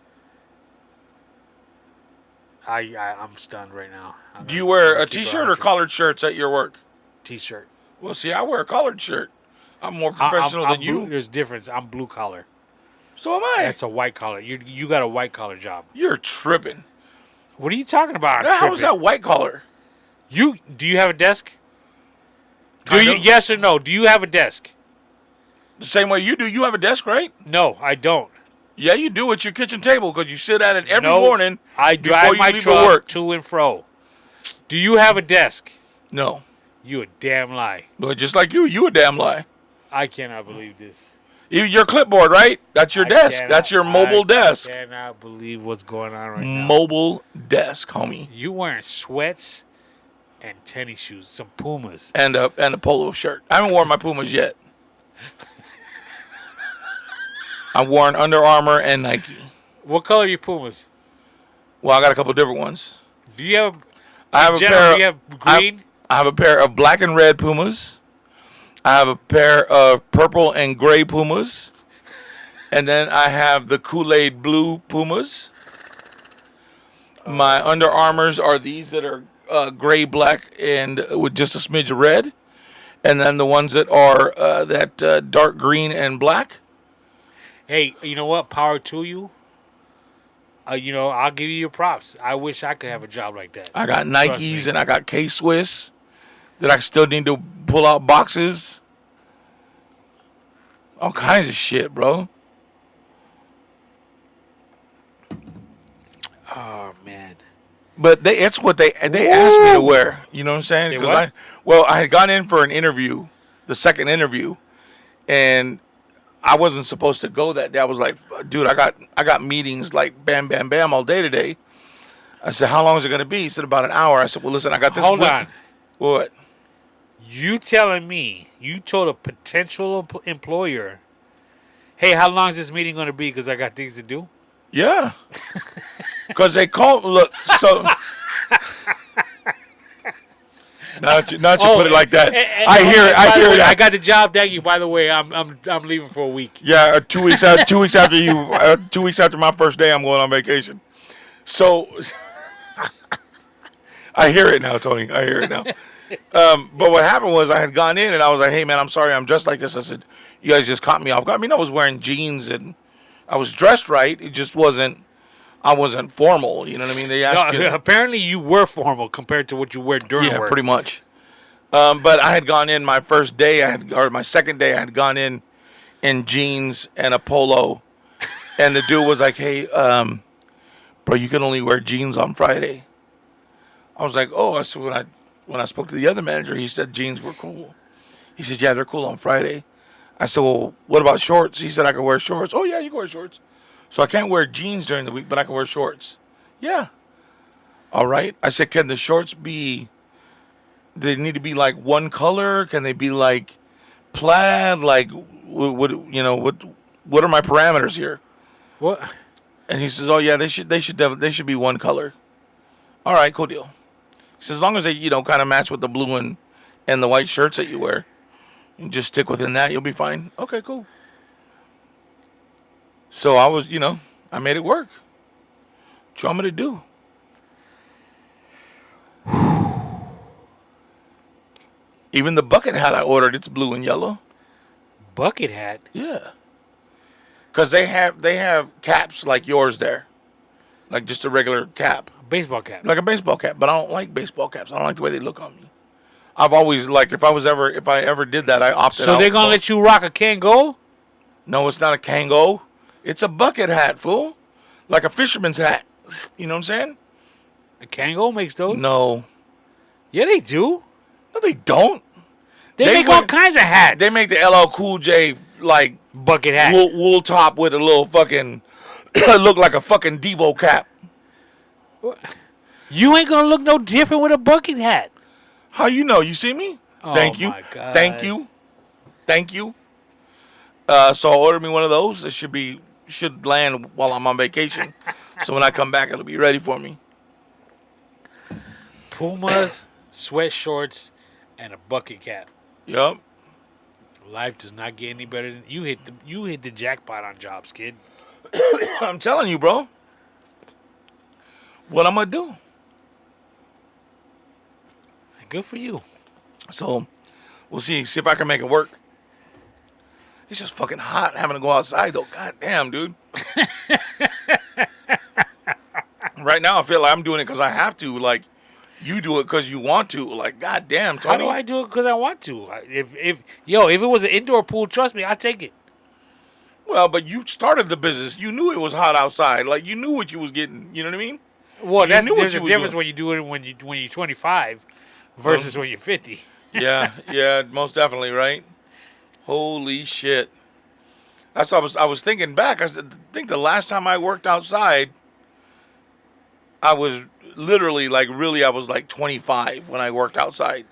I'm stunned right now.
Do you wear a t-shirt or collared shirts at your work?
T-shirt.
Well, see, I wear a collared shirt. I'm more professional than you.
There's a difference. I'm blue collar.
So am I.
That's a white collar. You got a white collar job.
You're tripping.
What are you talking about?
How is that white collar?
Do you have a desk?
Kind of.
Yes or no? Do you have a desk?
The same way you do. You have a desk, right?
No, I don't.
Yeah, you do at your kitchen table because you sit at it every morning.
I drive my truck to and fro. Do you have a desk?
No.
You a damn lie.
But just like you a damn lie.
I cannot believe this.
Your clipboard, right? That's your desk. That's your mobile desk.
I cannot believe what's going on right now.
Mobile desk, homie.
You wearing sweats and tennis shoes, some Pumas.
And a polo shirt. I haven't worn my Pumas yet. I've worn Under Armour and Nike.
What color are your Pumas?
Well, I got a couple different ones.
Do you have?
Do you
have green?
I have a pair of black and red Pumas. I have a pair of purple and gray Pumas. And then I have the Kool-Aid blue Pumas. My Under Armours are these that are gray, black, and with just a smidge of red. And then the ones that are that dark green and black.
Hey, you know what? Power to you. I'll give you your props. I wish I could have a job like that.
I got Nikes and I got K-Swiss that I still need to pull out boxes. All kinds of shit, bro.
Oh, man.
But it's what they asked me to wear. You know what I'm saying? Because I had gone in for an interview, the second interview, and I wasn't supposed to go that day. I was like, dude, I got meetings like bam, bam, bam all day today. I said, how long is it going to be? He said, about an hour. I said, well, listen, I got this.
Hold on.
What?
You telling me you told a potential employer, hey, how long is this meeting going to be because I got things to do?
Yeah. Because they called, look, so. Not you put it like that. I hear it.
By
I
the
hear
way, I
that.
got the job. Thank you. By the way, I'm leaving for a week.
Yeah, 2 weeks out. 2 weeks after you. 2 weeks after my first day, I'm going on vacation. So I hear it now, Tony. I hear it now. But what happened was I had gone in and I was like, "Hey, man, I'm sorry, I'm dressed like this." I said, "You guys just caught me off guard." I mean, I was wearing jeans and I was dressed right. It just wasn't. I wasn't formal. You know what I mean? They asked you.
Apparently, you were formal compared to what you wear during
Yeah,
work.
pretty much. But I had gone in my first day. Or my second day. I had gone in jeans and a polo, and the dude was like, "Hey, bro, you can only wear jeans on Friday." I was like, "Oh," I said when I spoke to the other manager, he said jeans were cool. He said, "Yeah, they're cool on Friday." I said, "Well, what about shorts?" He said, "I could wear shorts." "Oh yeah, you can wear shorts." So I can't wear jeans during the week, but I can wear shorts. Yeah. All right. I said, "Can the shorts be? They need to be like one color? Can they be like plaid? Like what? What are my parameters here?"
What?
And he says, "Oh yeah, they should be one color." All right, cool deal. He says, as long as they kind of match with the blue and the white shirts that you wear, you just stick within that, you'll be fine. Okay, cool. So I was, I made it work. What you want me to do? Even the bucket hat I ordered, it's blue and yellow.
Bucket hat?
Yeah. Because they have caps like yours there. Like just a regular cap.
A baseball cap.
Like a baseball cap. But I don't like baseball caps. I don't like the way they look on me. I've always, like, if I ever did that, I opted out.
So they're going to let you rock a Kangol?
No, it's not a Kango. It's a bucket hat, fool. Like a fisherman's hat. You know what I'm saying?
A Kangol makes those?
No.
Yeah, they do.
No, they don't.
They make all kinds of hats.
They make the LL Cool J, like,
bucket hat.
Wool top with a little fucking, look like a fucking Devo cap.
You ain't going to look no different with a bucket hat.
How you know? You see me?
Oh,
Thank you.
My God.
Thank you. Thank you. So I ordered me one of those. It should land while I'm on vacation. So when I come back, it'll be ready for me.
Pumas, sweat shorts, and a bucket cap.
Yup.
Life does not get any better than you hit the jackpot on jobs, kid.
I'm telling you, bro. What I'm gonna do?
Good for you.
So we'll see if I can make it work. It's just fucking hot having to go outside though. God damn, dude. Right now I feel like I'm doing it because I have to. Like, you do it because you want to. Like, god damn, Tony.
How do I do it because I want to? If it was an indoor pool, trust me, I'd take it.
Well, but you started the business. You knew it was hot outside. Like, you knew what you was getting. You know what I mean?
Well, there's a difference
doing.
when you do it when you're 25 versus when you're 50.
Yeah, most definitely, right? Holy shit. That's what I was thinking back. I think the last time I worked outside, I was literally I was like 25 when I worked outside.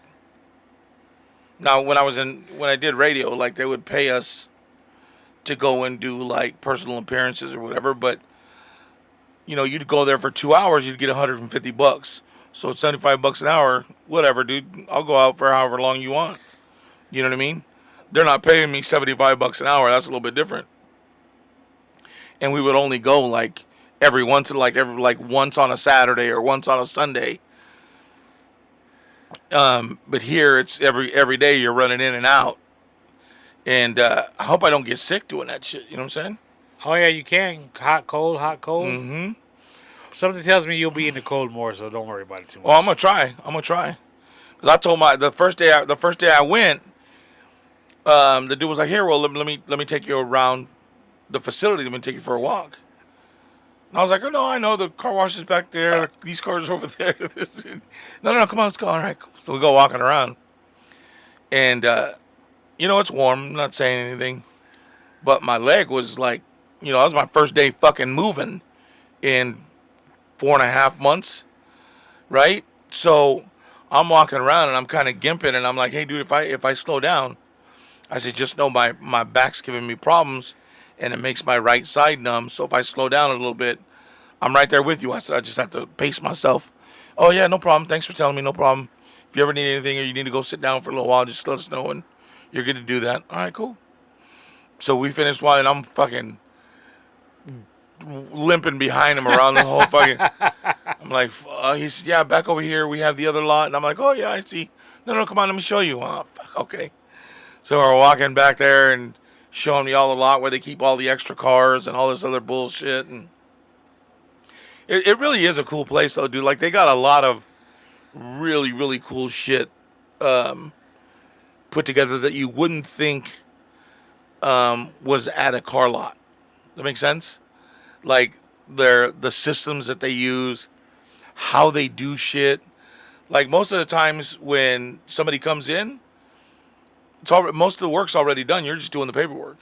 Now, when I did radio, like, they would pay us to go and do like personal appearances or whatever, but you'd go there for 2 hours, you'd get $150. So it's $75 an hour. Whatever, dude. I'll go out for however long you want. You know what I mean? They're not paying me $75 an hour. That's a little bit different. And we would only go like every once on a Saturday or once on a Sunday. But here it's every day you're running in and out. And I hope I don't get sick doing that shit. You know what I'm saying?
Oh yeah, you can. Hot, cold.
Mm-hmm.
Something tells me you'll be in the cold more, so don't worry about it too much.
Well, I'm gonna try. Cause I told the first day I went, the dude was like, "Here, well, let me take you around the facility. Let me take you for a walk." And I was like, "Oh no, I know the car wash is back there. These cars are over there." No, come on, let's go. All right, cool. So we go walking around, and it's warm. I'm not saying anything, but my leg was like, that was my first day fucking moving in 4.5 months, right? So I'm walking around and I'm kind of gimping, and I'm like, "Hey, dude, if I slow down," I said, "just know my back's giving me problems, and it makes my right side numb. So if I slow down a little bit, I'm right there with you." I said, "I just have to pace myself." "Oh yeah, no problem. Thanks for telling me. No problem. If you ever need anything or you need to go sit down for a little while, just let us know and you're good to do that. All right, cool. So we finished one, and I'm fucking limping behind him around the whole fucking. I'm like, he said, yeah, back over here we have the other lot, and I'm like, oh yeah, I see. No, come on, let me show you. Oh, fuck, okay. So we're walking back there and showing me all the lot where they keep all the extra cars and all this other bullshit, and it really is a cool place though, dude. Like they got a lot of really, really cool shit put together that you wouldn't think was at a car lot. That makes sense? Like the systems that they use, how they do shit. Like most of the times when somebody comes in, most of the work's already done. You're just doing the paperwork.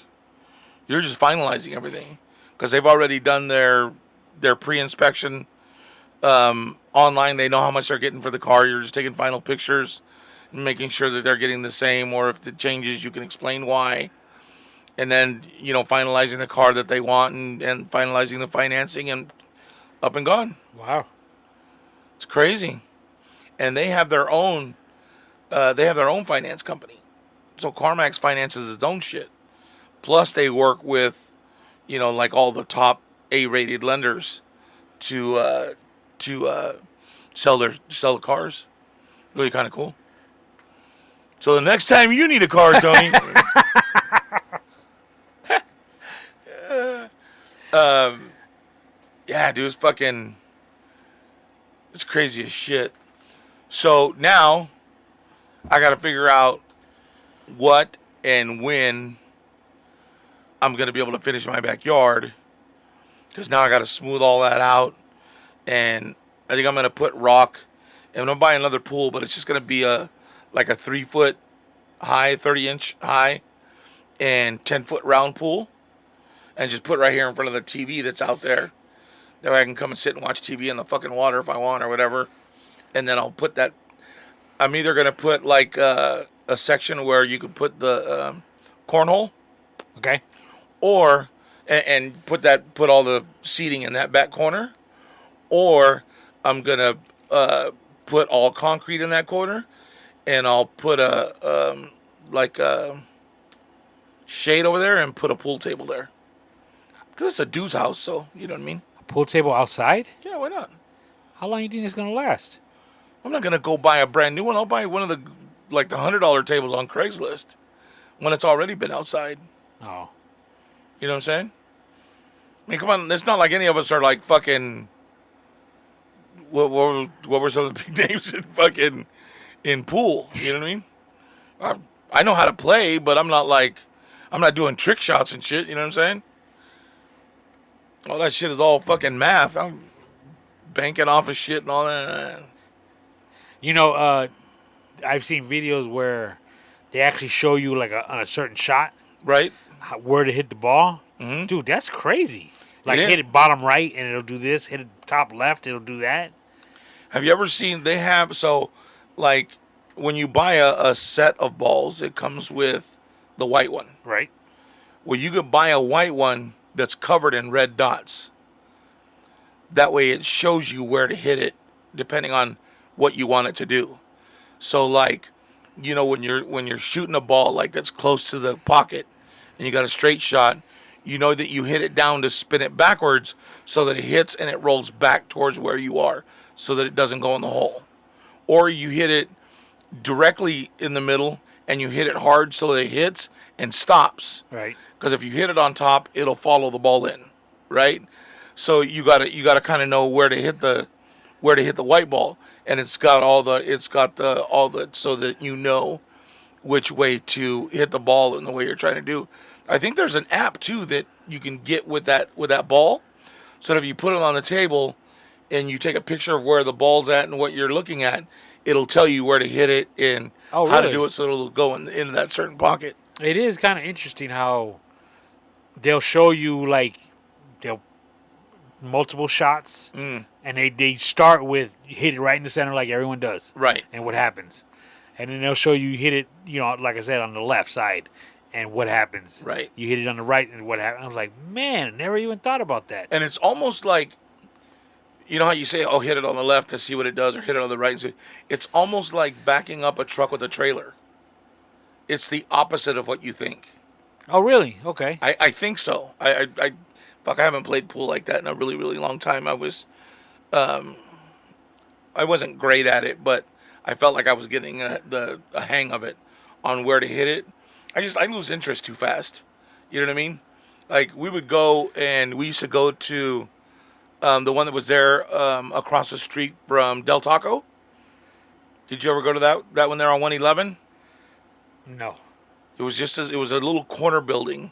You're just finalizing everything because they've already done their pre-inspection online. They know how much they're getting for the car. You're just taking final pictures and making sure that they're getting the same, or if it changes, you can explain why. And then, finalizing the car that they want and finalizing the financing and up and gone.
Wow.
It's crazy. And they have their own finance company. So CarMax finances its own shit. Plus they work with, like all the top A-rated lenders to sell the cars. Really kind of cool. So the next time you need a car, Tony, yeah, dude, it's crazy as shit. So now I got to figure out what and when I'm going to be able to finish my backyard, because now I got to smooth all that out. And I think I'm going to put rock, and I'm going to buy another pool, but it's just going to be like a 3-foot high, 30-inch high, and 10-foot round pool, and just put it right here in front of the TV that's out there. That way I can come and sit and watch TV in the fucking water if I want or whatever. And then I'll put that. I'm either going to put like a section where you could put the cornhole.
Okay.
Or, and put all the seating in that back corner. Or I'm going to put all concrete in that corner. And I'll put a shade over there and put a pool table there. Because it's a dude's house, so you know what I mean.
A pool table outside?
Yeah, why not?
How long do you think it's gonna last?
I'm not gonna go buy a brand new one. I'll buy one of the $100 tables on Craigslist when it's already been outside.
Oh,
you know what I'm saying? I mean, come on. It's not like any of us are like fucking. What were some of the big names in pool? You know what I mean? I know how to play, but I'm not doing trick shots and shit. You know what I'm saying? All that shit is all fucking math. I'm banking off of shit and all that.
I've seen videos where they actually show you like on a certain shot,
right?
Where to hit the ball.
Mm-hmm.
Dude, that's crazy. Like hit it bottom right and it'll do this. Hit it top left, it'll do that.
Have you ever seen? They have like when you buy a set of balls, it comes with the white one,
right?
Well, you could buy a white one that's covered in red dots. That way it shows you where to hit it depending on what you want it to do. So like, when you're shooting a ball like that's close to the pocket and you got a straight shot, you know that you hit it down to spin it backwards so that it hits and it rolls back towards where you are so that it doesn't go in the hole. Or you hit it directly in the middle and you hit it hard so that it hits and stops.
Right.
Because if you hit it on top, it'll follow the ball in, right? So you gotta kind of know where to hit the white ball, and it's got all the so that you know which way to hit the ball in the way you're trying to do. I think there's an app too that you can get with that ball, so that if you put it on the table and you take a picture of where the ball's at and what you're looking at, it'll tell you where to hit it and how to do it so it'll go into that certain pocket.
It is kind of interesting how they'll show you multiple shots, and they start with hit it right in the center like everyone does,
right?
And what happens, and then they'll show you hit it, like I said, on the left side, and what happens,
right? You
hit it on the right, and what happens. I was like, man, I never even thought about that.
And it's almost like You know how you say, "Oh, hit it on the left to see what it does," or hit it on the right and see. It's almost like backing up a truck with a trailer. It's the opposite of what you think.
Oh, really? Okay.
I think so. Fuck, I haven't played pool like that in a really, really long time. I wasn't great at it, but I felt like I was getting a hang of it on where to hit it. I lose interest too fast. You know what I mean? Like we would go and we used to go to the one that was there across the street from Del Taco. Did you ever go to that one there on 111?
No.
It was a little corner building,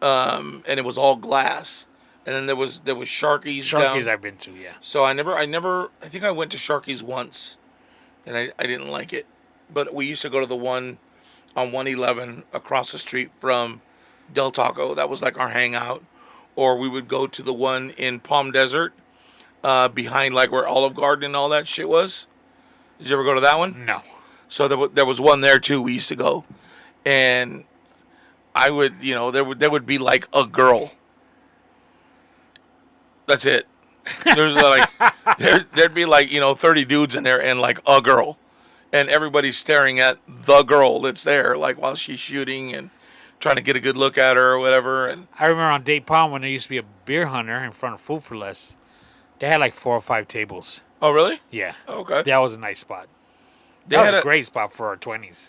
and it was all glass. And then there was Sharky's
Sharky's
down.
I've been to, yeah.
So I think I went to Sharky's once, and I didn't like it. But we used to go to the one on 111 across the street from Del Taco. That was like our hangout. Or we would go to the one in Palm Desert, behind like where Olive Garden and all that shit was. Did you ever go to that one?
No.
So there was one there too. We used to go, and I would, there would be like a girl. That's it. There's like there'd be like 30 dudes in there and like a girl, and everybody's staring at the girl that's there like while she's shooting and trying to get a good look at her or whatever. And
I remember on Date Palm when there used to be a beer hunter in front of Food for Less. They had like 4 or 5 tables.
oh really?
Yeah.
Okay.
That was a nice spot.
They
That
had
was a great spot for our 20s.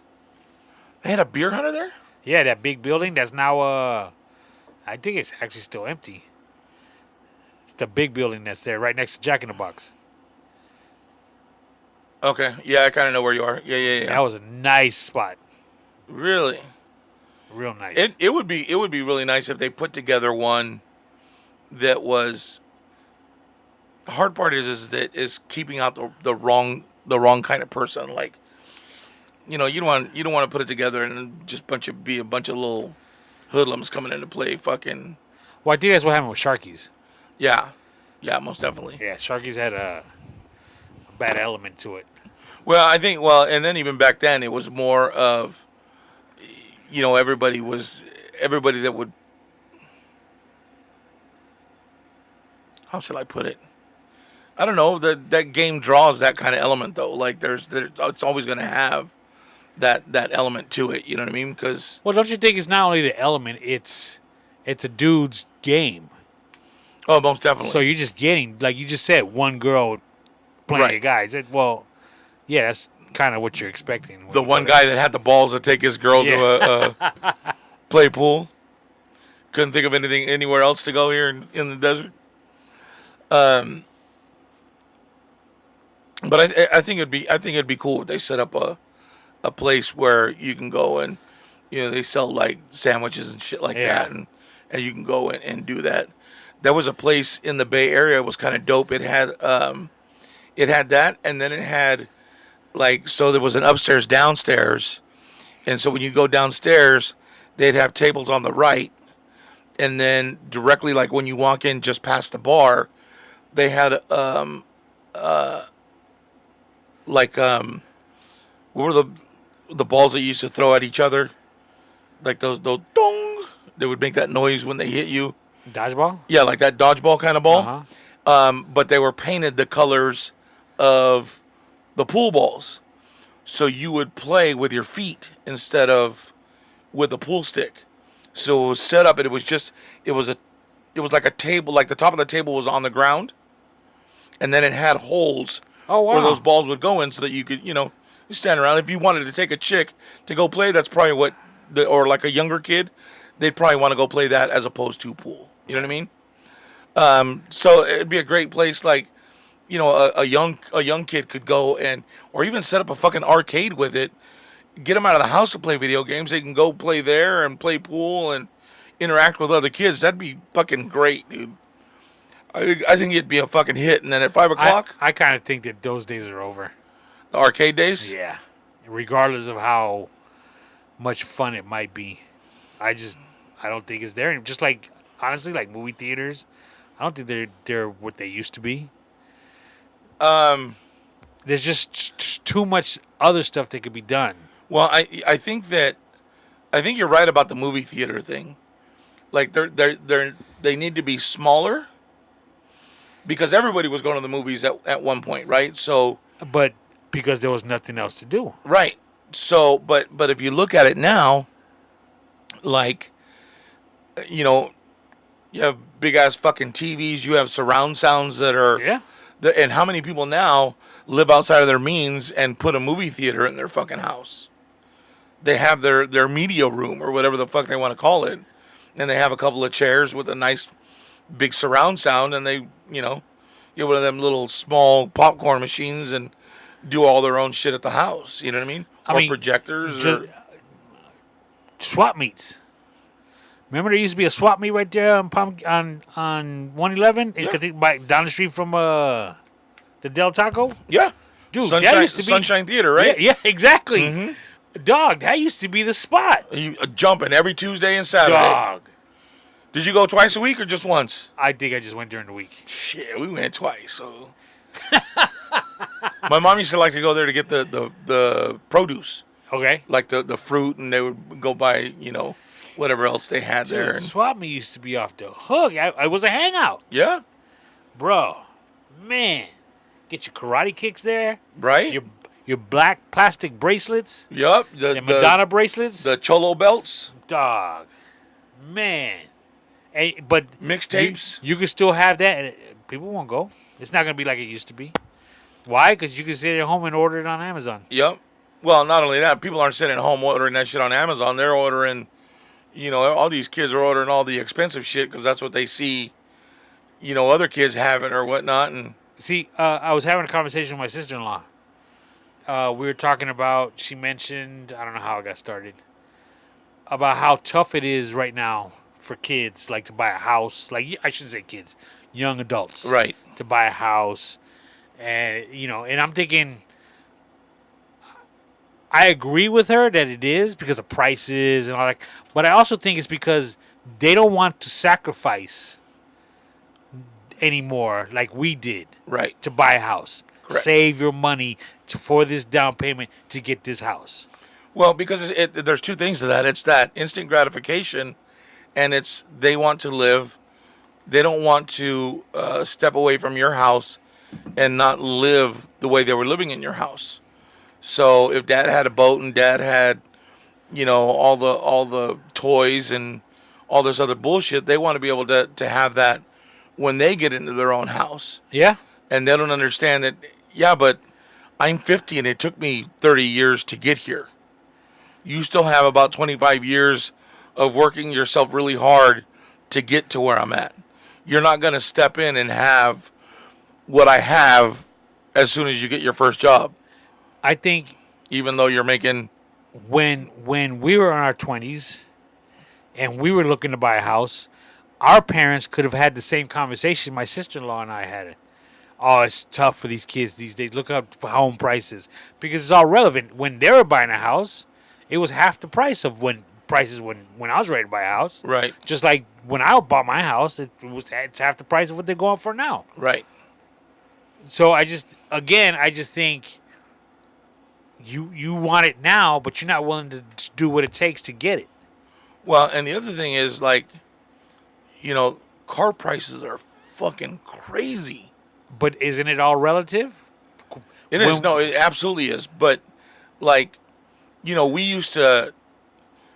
They had a beer hunter there.
Yeah, that big building that's now, I think it's actually still empty. It's the big building that's there right next to Jack in the Box.
Okay. Yeah, I kind of know where you are. Yeah.
That was a nice spot.
Really?
Real nice.
It would be really nice if they put together one that was. The hard part is keeping out the wrong kind of person. Like, you don't want to put it together and just be a bunch of little hoodlums coming into play. Fucking
Well, I think that's what happened with Sharky's.
yeah, most definitely.
Yeah, Sharky's had a bad element to it.
Well, I think and then even back then it was more of, everybody that would. How should I put it? I don't know. That game draws that kind of element though. Like it's always going to have that element to it. You know what I mean? Because
Well, don't you think it's not only the element, it's a dude's game.
oh, most definitely.
So you're just getting, like you just said, one girl playing
Right.
the guys. Yeah, that's kind of what you're expecting.
The one guy that had the balls to take his girl to play pool. Couldn't think of anywhere else to go here in the desert. But I think it'd be cool if they set up a place where you can go and they sell like sandwiches and shit like
Yeah.
that, and you can go in and do that. There was a place in the Bay Area. It was kind of dope. It had that, and then it had so there was an upstairs downstairs, and so when you go downstairs, they'd have tables on the right, and then directly like when you walk in just past the bar, they had what were the balls that you used to throw at each other? Like those dong. They would make that noise when they hit you.
Dodgeball?
Yeah, like that dodgeball kind of ball.
Uh-huh.
But they were painted the colors of the pool balls. So you would play with your feet instead of with the pool stick. So it was set up and it was like a table, like the top of the table was on the ground. And then it had holes
Oh, wow.
where those balls would go in so that you could, you stand around. If you wanted to take a chick to go play, that's probably what, or like a younger kid, they'd probably want to go play that as opposed to pool. You know what I mean? So it'd be a great place, like, a young kid could go or even set up a fucking arcade with it, get them out of the house to play video games. They can go play there and play pool and interact with other kids. That'd be fucking great, dude. I think it'd be a fucking hit. And then at 5 o'clock,
I kind of think that those days are over.
the arcade days.
Yeah. Regardless of how much fun it might be. I don't think it's there. Just like, honestly, like movie theaters, I don't think they're what they used to be. There's just too much other stuff that could be done.
Well, I think you're right about the movie theater thing. Like they need to be smaller, because everybody was going to the movies at one point, right? So,
But because there was nothing else to do.
right. So, but if you look at it now, like, you know, you have big ass fucking TVs, you have surround sounds that are,
Yeah.
and how many people now live outside of their means and put a movie theater in their fucking house? They have their media room or whatever the fuck they want to call it, and they have a couple of chairs with a nice big surround sound, and they, get one of them little small popcorn machines and do all their own shit at the house. You know what I mean?
I
Or
mean,
projectors.
Just swap meets. Remember, there used to be a swap meet right there on 111
Yeah.
down the street from the Del Taco.
Yeah.
Dude,
Sunshine,
that used to be
Sunshine Theater, right?
Yeah, exactly.
Mm-hmm.
Dog, that used to be the spot.
You jumping every Tuesday and Saturday.
Dog.
Did you go twice a week or just once?
I think I just went during the week.
Shit, we went twice. So my mom used to like to go there to get the produce,
Okay.
like the fruit, and they would go buy whatever else they had there.
Dude,
And,
swap meet used to be off the hook. I was a hangout,
yeah,
bro. Man, get your karate kicks there.
right.
Your black plastic bracelets.
Yup.
The Madonna bracelets.
The cholo belts,
Dog. Man. Hey, but
mixtapes.
you can still have that, and people won't go. It's not going to be like it used to be. Why? Because you can sit at home and order it on Amazon.
Yep. Well, not only that, people aren't sitting at home ordering that shit on Amazon. They're ordering, all these kids are ordering all the expensive shit because that's what they see, other kids having or whatnot. And
See, I was having a conversation with my sister-in-law. We were talking about, she mentioned, I don't know how it got started, about how tough it is right now for kids, like to buy a house. Like, I shouldn't say kids, young adults.
right,
To buy a house. And, and I'm thinking, I agree with her that it is because of prices and all that. But I also think it's because they don't want to sacrifice anymore like we did
right.
to buy a house.
Correct.
Save your money for this down payment to get this house.
Well, because there's two things to that. It's that instant gratification, and it's they want to live. They don't want to step away from your house and not live the way they were living in your house. So if Dad had a boat and Dad had, all the toys and all this other bullshit, they want to be able to have that when they get into their own house.
Yeah.
And they don't understand that. Yeah, but I'm 50 and it took me 30 years to get here. You still have about 25 years of working yourself really hard to get to where I'm at. You're not going to step in and have what I have as soon as you get your first job,
I think
even though you're making.
when we were in our 20s and we were looking to buy a house, our parents could have had the same conversation my sister-in-law and I had it. Oh, it's tough for these kids these days. Look up for home prices because it's all relevant. When they were buying a house, it was half the price of when I was ready to buy a house.
Right.
Just like when I bought my house, it's half the price of what they're going for now.
Right.
So I just think you want it now, but you're not willing to do what it takes to get it.
Well, and the other thing is car prices are fucking crazy.
But isn't it all relative?
It is. No, it absolutely is. But, we used to,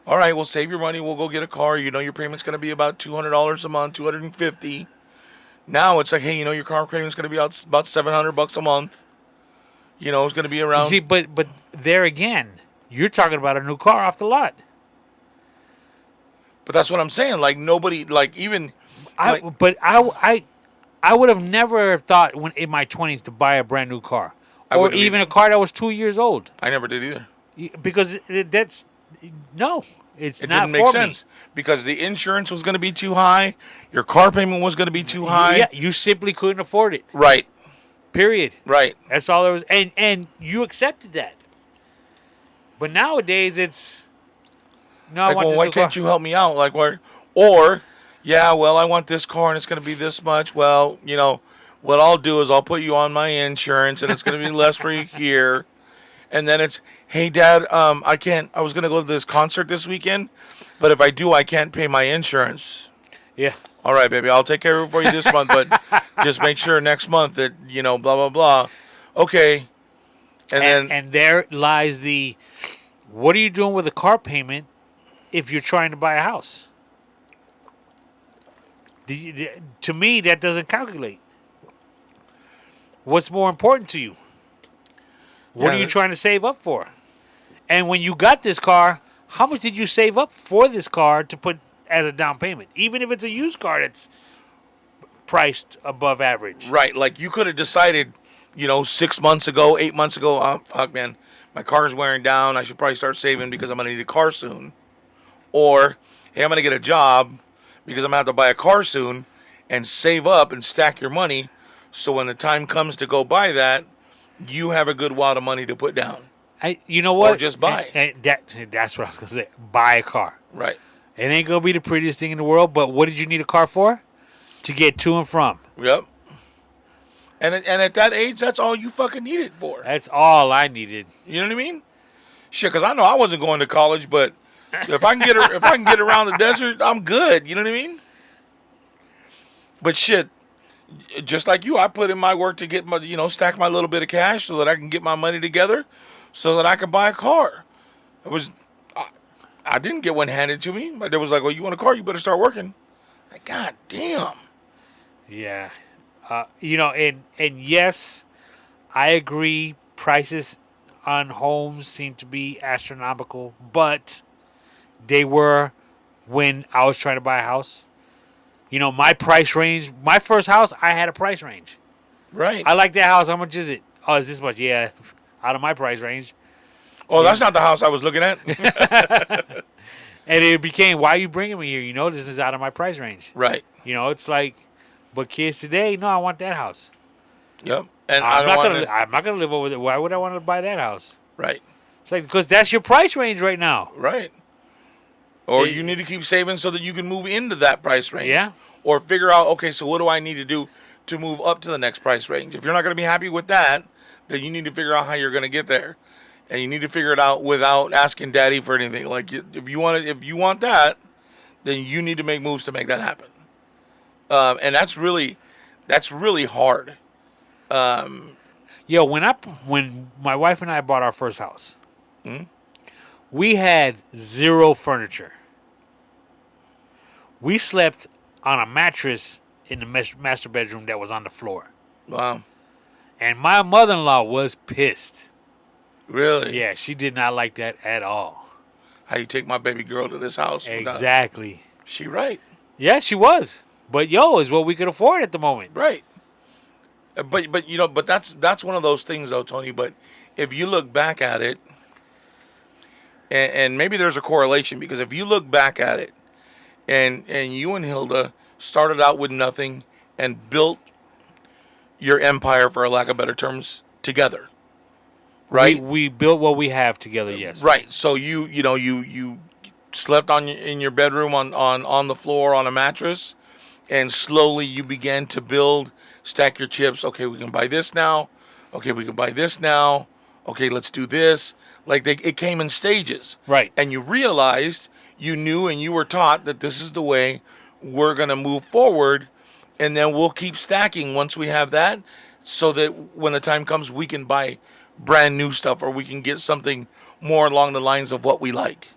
all right, we'll save your money. We'll go get a car. Your payment's going to be about $200 a month, $250. Now it's like, hey, your car payment's going to be about $700 a month. It's going to be around.
See, but there again, you're talking about a new car off the lot.
But that's what I'm saying. Like, nobody, like, even.
I would have never thought in my 20s to buy a brand new car. Or even a car that was 2 years old.
I never did either.
Because it not
didn't make sense. Because the insurance was going to be too high. Your car payment was going to be too high.
Yeah, you simply couldn't afford it.
Right.
Period.
Right.
That's all there was. And you accepted that. But nowadays it's... No, I want this
why
new
can't
car.
you help me out? Like, where? Or, yeah, well, I want this car and it's going to be this much. Well, what I'll do is I'll put you on my insurance and it's going to be less for you here. And then it's, hey, Dad, I was going to go to this concert this weekend, but if I do, I can't pay my insurance.
Yeah.
All right, baby, I'll take care of it for you this month, but just make sure next month that, blah, blah, blah. Okay.
And there lies the, what are you doing with a car payment if you're trying to buy a house? To me, that doesn't calculate. What's more important to you? What are you trying to save up for? And when you got this car, how much did you save up for this car to put as a down payment? Even if it's a used car that's priced above average.
Right. Like you could have decided, 6 months ago, 8 months ago, oh, fuck, man, my car's wearing down. I should probably start saving because I'm going to need a car soon. Or, hey, I'm going to get a job because I'm going to have to buy a car soon, and save up and stack your money so when the time comes to go buy that, you have a good wad of money to put down.
You know what?
Or just buy.
That's what I was going to say. Buy a car.
Right.
It ain't going to be the prettiest thing in the world, but what did you need a car for? To get to and from.
Yep. And at that age, that's all you fucking need it for.
That's all I needed.
You know what I mean? Shit, because I know I wasn't going to college, but if I can get around the desert, I'm good. You know what I mean? But shit, just like you, I put in my work to get my, stack my little bit of cash so that I can get my money together so that I can buy a car. I didn't get one handed to me. My dad was like, well, you want a car? You better start working. Like, God damn.
Yeah. And yes, I agree. Prices on homes seem to be astronomical, but they were when I was trying to buy a house. My price range, my first house, I had a price range.
Right.
I like that house. How much is it? Oh, it's this much. Yeah, out of my price range.
Oh, that's not the house I was looking at.
And it became, why are you bringing me here? This is out of my price range.
Right.
It's like, but kids today, no, I want that house.
Yep. And
I'm not gonna live over there. Why would I want to buy that house?
Right.
It's like, because that's your price range right now.
Right. Or you need to keep saving so that you can move into that price range.
Yeah.
Or figure out, okay, so what do I need to do to move up to the next price range? If you're not going to be happy with that, then you need to figure out how you're going to get there. And you need to figure it out without asking daddy for anything. Like, if you want that, then you need to make moves to make that happen. And that's really hard.
When my wife and I bought our first house, we had zero furniture. We slept on a mattress in the master bedroom that was on the floor.
Wow.
And my mother-in-law was pissed.
Really?
Yeah, she did not like that at all.
How you take my baby girl to this house?
Exactly.
She right.
Yeah, she was. But is what we could afford at the moment.
Right. But that's one of those things though, Tony. But if you look back at it, and maybe there's a correlation, because if you look back at it, and you and Hilda started out with nothing and built your empire, for a lack of better terms, together. Right?
We built what we have together, yes.
Right. So you slept in your bedroom on the floor on a mattress, and slowly you began to build, stack your chips. Okay, we can buy this now. Okay, we can buy this now. Okay, let's do this. Like it came in stages.
Right.
And you realized, you knew and you were taught that this is the way we're going to move forward, and then we'll keep stacking once we have that, so that when the time comes, we can buy brand new stuff, or we can get something more along the lines of what we like.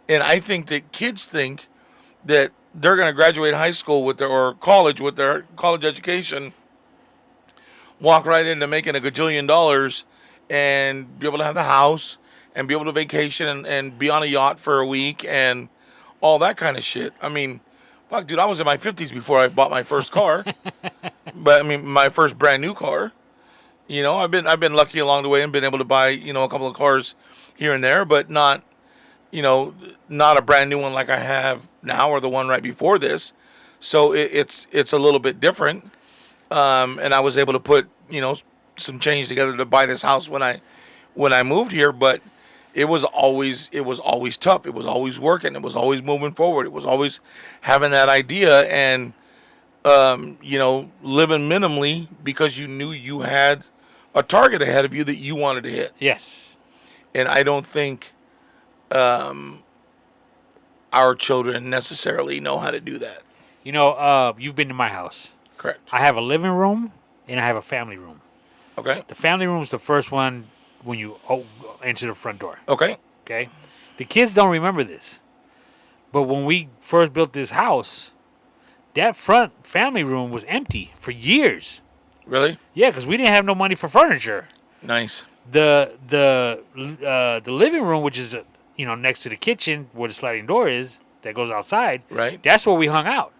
And I think that kids think that they're going to graduate high school or college with their college education, walk right into making $1 gajillion, and be able to have the house, and be able to vacation and be on a yacht for a week and all that kind of shit. I mean, fuck, dude, I was in my 50s before I bought my first car. But I mean, my first brand new car. I've been lucky along the way and been able to buy, a couple of cars here and there, but not a brand new one like I have now, or the one right before this. So it's a little bit different. And I was able to put, some change together to buy this house when I moved here, but it was always tough. It was always working. It was always moving forward. It was always having that idea and, living minimally, because you knew you had a target ahead of you that you wanted to hit.
Yes.
And I don't think our children necessarily know how to do that.
You've been to my house.
Correct.
I have a living room and I have a family room.
Okay.
The family room is the first one when you enter the front door.
Okay.
Okay. The kids don't remember this, but when we first built this house, that front family room was empty for years.
Really?
Yeah, because we didn't have no money for furniture.
Nice.
The living room, which is next to the kitchen where the sliding door is that goes outside.
Right.
That's where we hung out.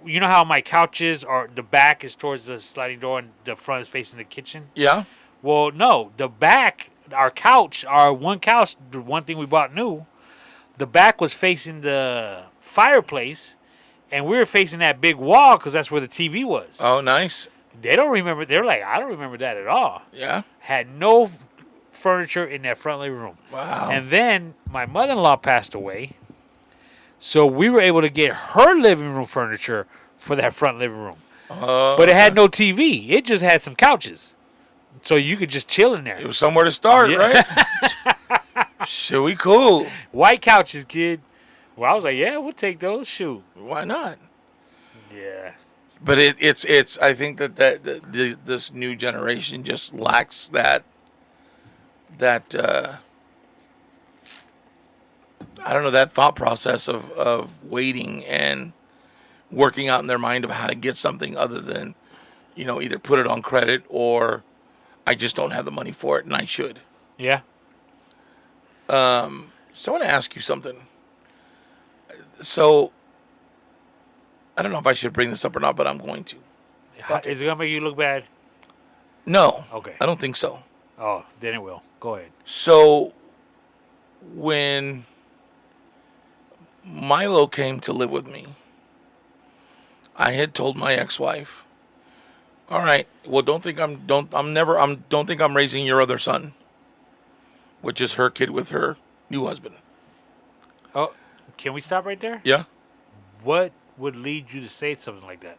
You know how my couches are, the back is towards the sliding door and the front is facing the kitchen?
Yeah.
Well, no, the back, our one couch, the one thing we bought new, the back was facing the fireplace and we were facing that big wall because that's where the TV was.
Oh, nice.
They don't remember. They're like, I don't remember that at all.
Yeah.
Had no furniture in that front living room.
Wow.
And then my mother-in-law passed away. So we were able to get her living room furniture for that front living room. But it had no TV. It just had some couches. So you could just chill in there.
It was somewhere to start, right? Should we cool?
White couches, kid. Well, I was like, yeah, we'll take those. Shoot.
Why not?
Yeah.
But it's. I think that this new generation just lacks that. I don't know, that thought process of waiting and working out in their mind of how to get something other than, either put it on credit or I just don't have the money for it and I should.
Yeah.
So I want to ask you something. So I don't know if I should bring this up or not, but I'm going to.
Is it going to make you look bad?
No.
Okay.
I don't think so.
Oh, then it will. Go ahead.
So when Milo came to live with me, I had told my ex-wife, "All right, well, don't think I'm raising your other son," which is her kid with her new husband.
Oh, can we stop right there?
Yeah.
What would lead you to say something like that?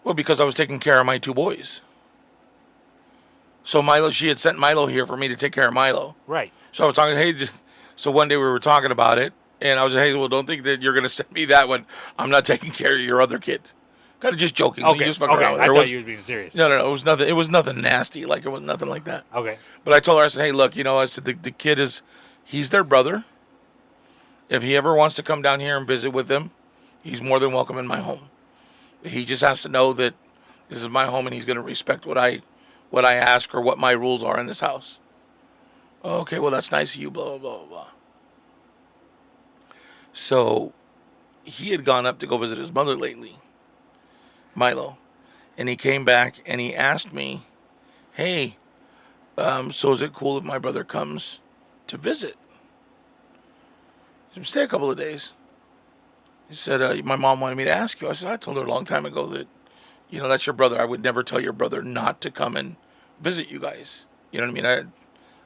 Well, because I was taking care of my two boys. So she had sent Milo here for me to take care of Milo.
Right.
So I was talking, so one day we were talking about it, and I was like, hey, well, don't think that you're going to send me that when I'm not taking care of your other kid. Kind of just jokingly.
Okay.
Just fucking around.
I thought you were being serious.
No. It was nothing. It was nothing nasty. Like, it was nothing like that.
Okay.
But I told her, I said, hey, look, I said, the kid he's their brother. If he ever wants to come down here and visit with them, he's more than welcome in my home. He just has to know that this is my home and he's going to respect what I ask or what my rules are in this house. Okay, well, that's nice of you, blah, blah, blah, blah. So he had gone up to go visit his mother lately, Milo, and he came back and he asked me, hey, so is it cool if my brother comes to visit? He said, stay a couple of days. He said, my mom wanted me to ask you. I said, I told her a long time ago that, that's your brother. I would never tell your brother not to come and visit you guys. You know what I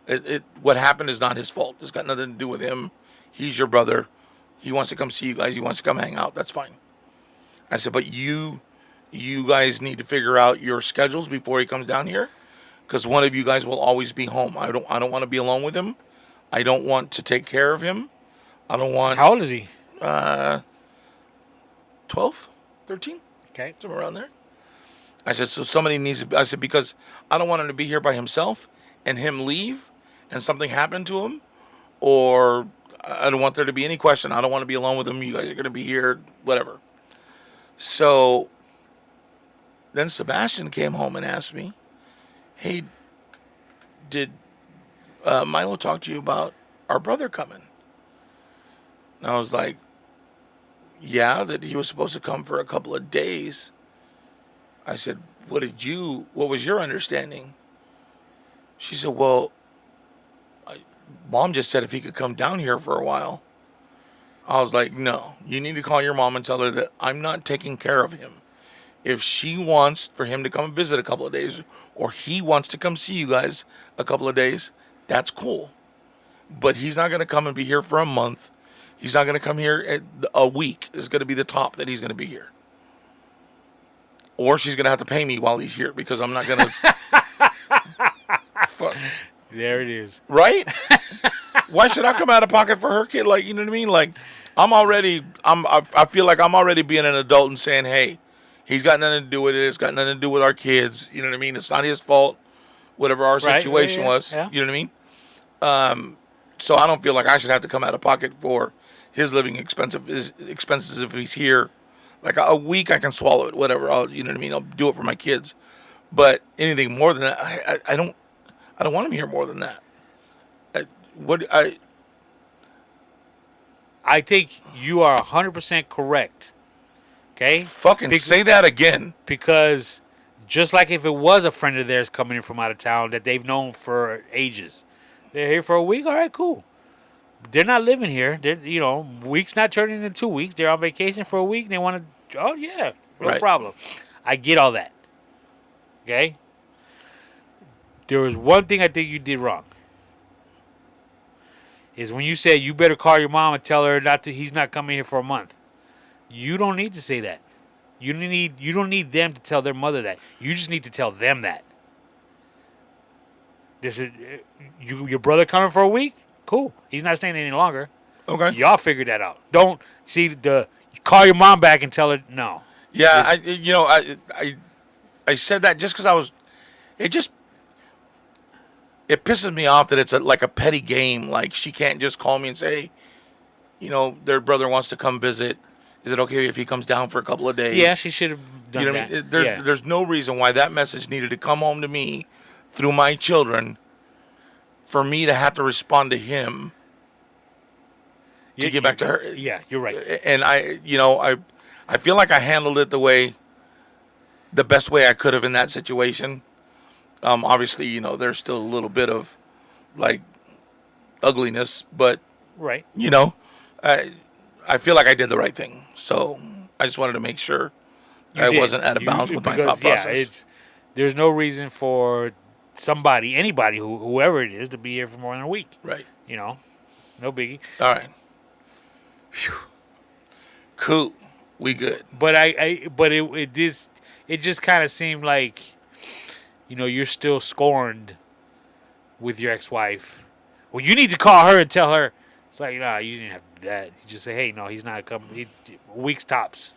mean? What happened is not his fault. It's got nothing to do with him. He's your brother. He wants to come see you guys. He wants to come hang out. That's fine. I said, but you guys need to figure out your schedules before he comes down here, because one of you guys will always be home. I don't want to be alone with him. I don't want to take care of him. I don't want.
How old is he?
12, 13.
Okay.
Somewhere around there. I said, so somebody needs to, I said, because I don't want him to be here by himself and him leave and something happen to him, or I don't want there to be any question. I don't want to be alone with him. You guys are going to be here, whatever. So then Sebastian came home and asked me, hey, did Milo talk to you about our brother coming? And I was like, yeah, that he was supposed to come for a couple of days. I said, what was your understanding? She said, well, Mom just said if he could come down here for a while. I was like, no, you need to call your mom and tell her that I'm not taking care of him. If she wants for him to come and visit a couple of days, or he wants to come see you guys a couple of days, that's cool. But he's not going to come and be here for a month. He's not going to come here a week. Is going to be the top that he's going to be here. Or she's going to have to pay me while he's here, because I'm not going to. Fuck.
There it is.
Right? Why should I come out of pocket for her kid? Like, you know what I mean? Like, I feel like I'm already being an adult and saying, hey, he's got nothing to do with it. It's got nothing to do with our kids. You know what I mean? It's not his fault. Whatever our
Right.
situation
Yeah,
was.
yeah.
You know what I mean? So I don't feel like I should have to come out of pocket for his living expenses if he's here. Like a week, I can swallow it. Whatever. You know what I mean? I'll do it for my kids. But anything more than that, I don't want him here more than that.
I think you are 100% correct. Okay?
Fucking say that again.
Because just like if it was a friend of theirs coming in from out of town that they've known for ages, they're here for a week. All right, cool. They're not living here. They're, weeks not turning into 2 weeks. They're on vacation for a week. And they want to. Oh yeah, no
Right.
problem. I get all that. Okay. There was one thing I think you did wrong. Is when you said you better call your mom and tell her he's not coming here for a month. You don't need to say that. You don't need them to tell their mother that. You just need to tell them that. This is your brother coming for a week? Cool. He's not staying any longer.
Okay.
Y'all figure that out. Don't call your mom back and tell her no.
Yeah, I said that just because it pisses me off that it's like a petty game. Like she can't just call me and say, their brother wants to come visit. Is it okay if he comes down for a couple of days?
Yeah, she should have done
What
that.
I mean? There's no reason why that message needed to come home to me through my children for me to have to respond to him to get back to her.
Yeah, you're right.
And I feel like I handled it the best way I could have in that situation. Obviously, there's still a little bit of like ugliness, but
Right.
I feel like I did the right thing. So I just wanted to make sure I wasn't out of bounds with my thought process.
There's no reason for anybody, whoever it is, to be here for more than a week.
Right.
No biggie.
All right. Whew. Cool. We good.
But it just kind of seemed like, you're still scorned with your ex-wife. Well, you need to call her and tell her. It's like, nah, you didn't have to do that. You just say, hey, no, he's not coming. Weeks tops.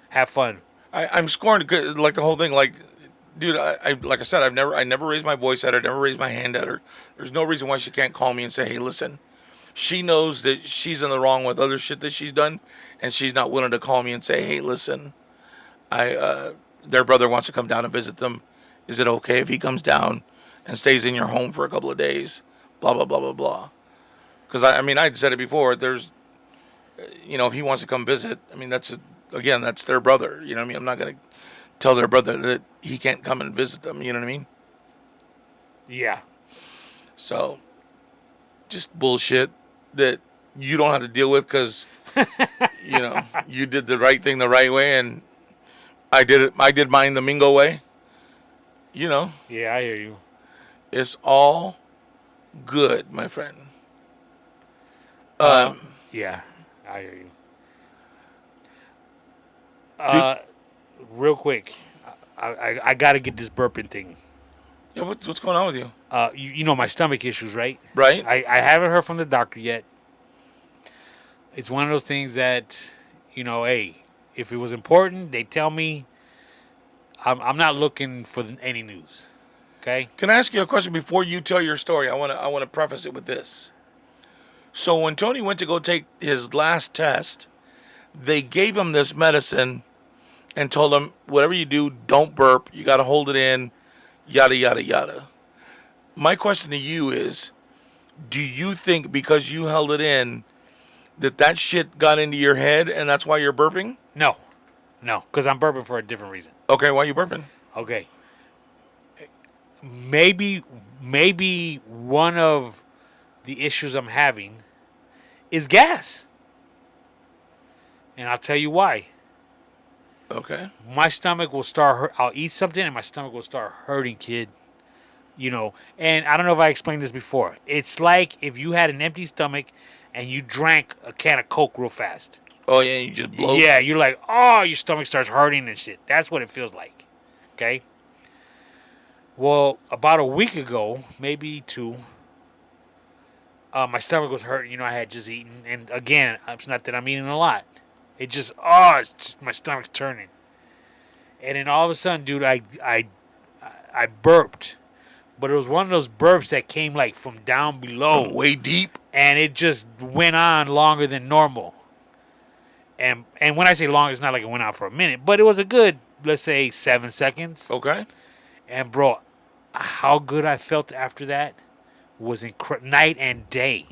Have fun.
I'm scorned, like the whole thing. Like, dude, I like I said, I never raised my voice at her. Never raised my hand at her. There's no reason why she can't call me and say, hey, listen. She knows that she's in the wrong with other shit that she's done, and she's not willing to call me and say, hey, listen, their brother wants to come down and visit them. Is it okay if he comes down and stays in your home for a couple of days? Blah, blah, blah, blah, blah. Because, I'd said it before. There's, if he wants to come visit, that's their brother. You know what I mean? I'm not going to tell their brother that he can't come and visit them. You know what I mean?
Yeah.
So, just bullshit that you don't have to deal with because, you did the right thing the right way, and I did mine the Mingo way.
Yeah, I hear you.
It's all good, my friend.
Yeah, I hear you. Real quick, I got to get this burping thing.
Yeah, what's going on with you?
You know my stomach issues, right?
Right.
I haven't heard from the doctor yet. It's one of those things that, hey, if it was important, they tell me. I'm not looking for any news. Okay.
Can I ask you a question before you tell your story? I want to preface it with this. So when Tony went to go take his last test, they gave him this medicine and told him, whatever you do, don't burp. You got to hold it in, yada, yada, yada. My question to you is, do you think because you held it in that shit got into your head and that's why you're burping?
No, because I'm burping for a different reason.
Okay, why are you burping?
Okay. Maybe one of the issues I'm having is gas. And I'll tell you why.
Okay.
My stomach will start I'll eat something and my stomach will start hurting, kid. And I don't know if I explained this before. It's like if you had an empty stomach and you drank a can of Coke real fast.
Oh, yeah, you just blow?
Yeah, you're like, your stomach starts hurting and shit. That's what it feels like. Okay? Well, about a week ago, maybe two, my stomach was hurting. I had just eaten, and again, it's not that I'm eating a lot. It's just my stomach's turning, and then all of a sudden, dude, I burped, but it was one of those burps that came like from down below,
Way deep.
and it just went on longer than normal. And when I say long, it's not like it went on for a minute, but it was a good, let's say, 7 seconds.
Okay.
And bro, how good I felt after that was night and day.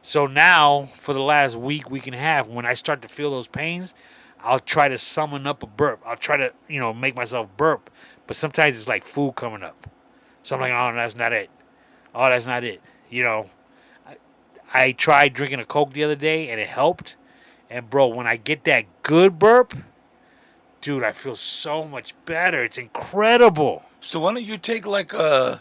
So now, for the last week and a half, when I start to feel those pains, I'll try to summon up a burp. I'll try to, make myself burp. But sometimes it's like food coming up. So I'm like, oh, that's not it. Oh, that's not it. I tried drinking a Coke the other day, and it helped. And, bro, when I get that good burp, dude, I feel so much better. It's incredible.
So why don't you take like a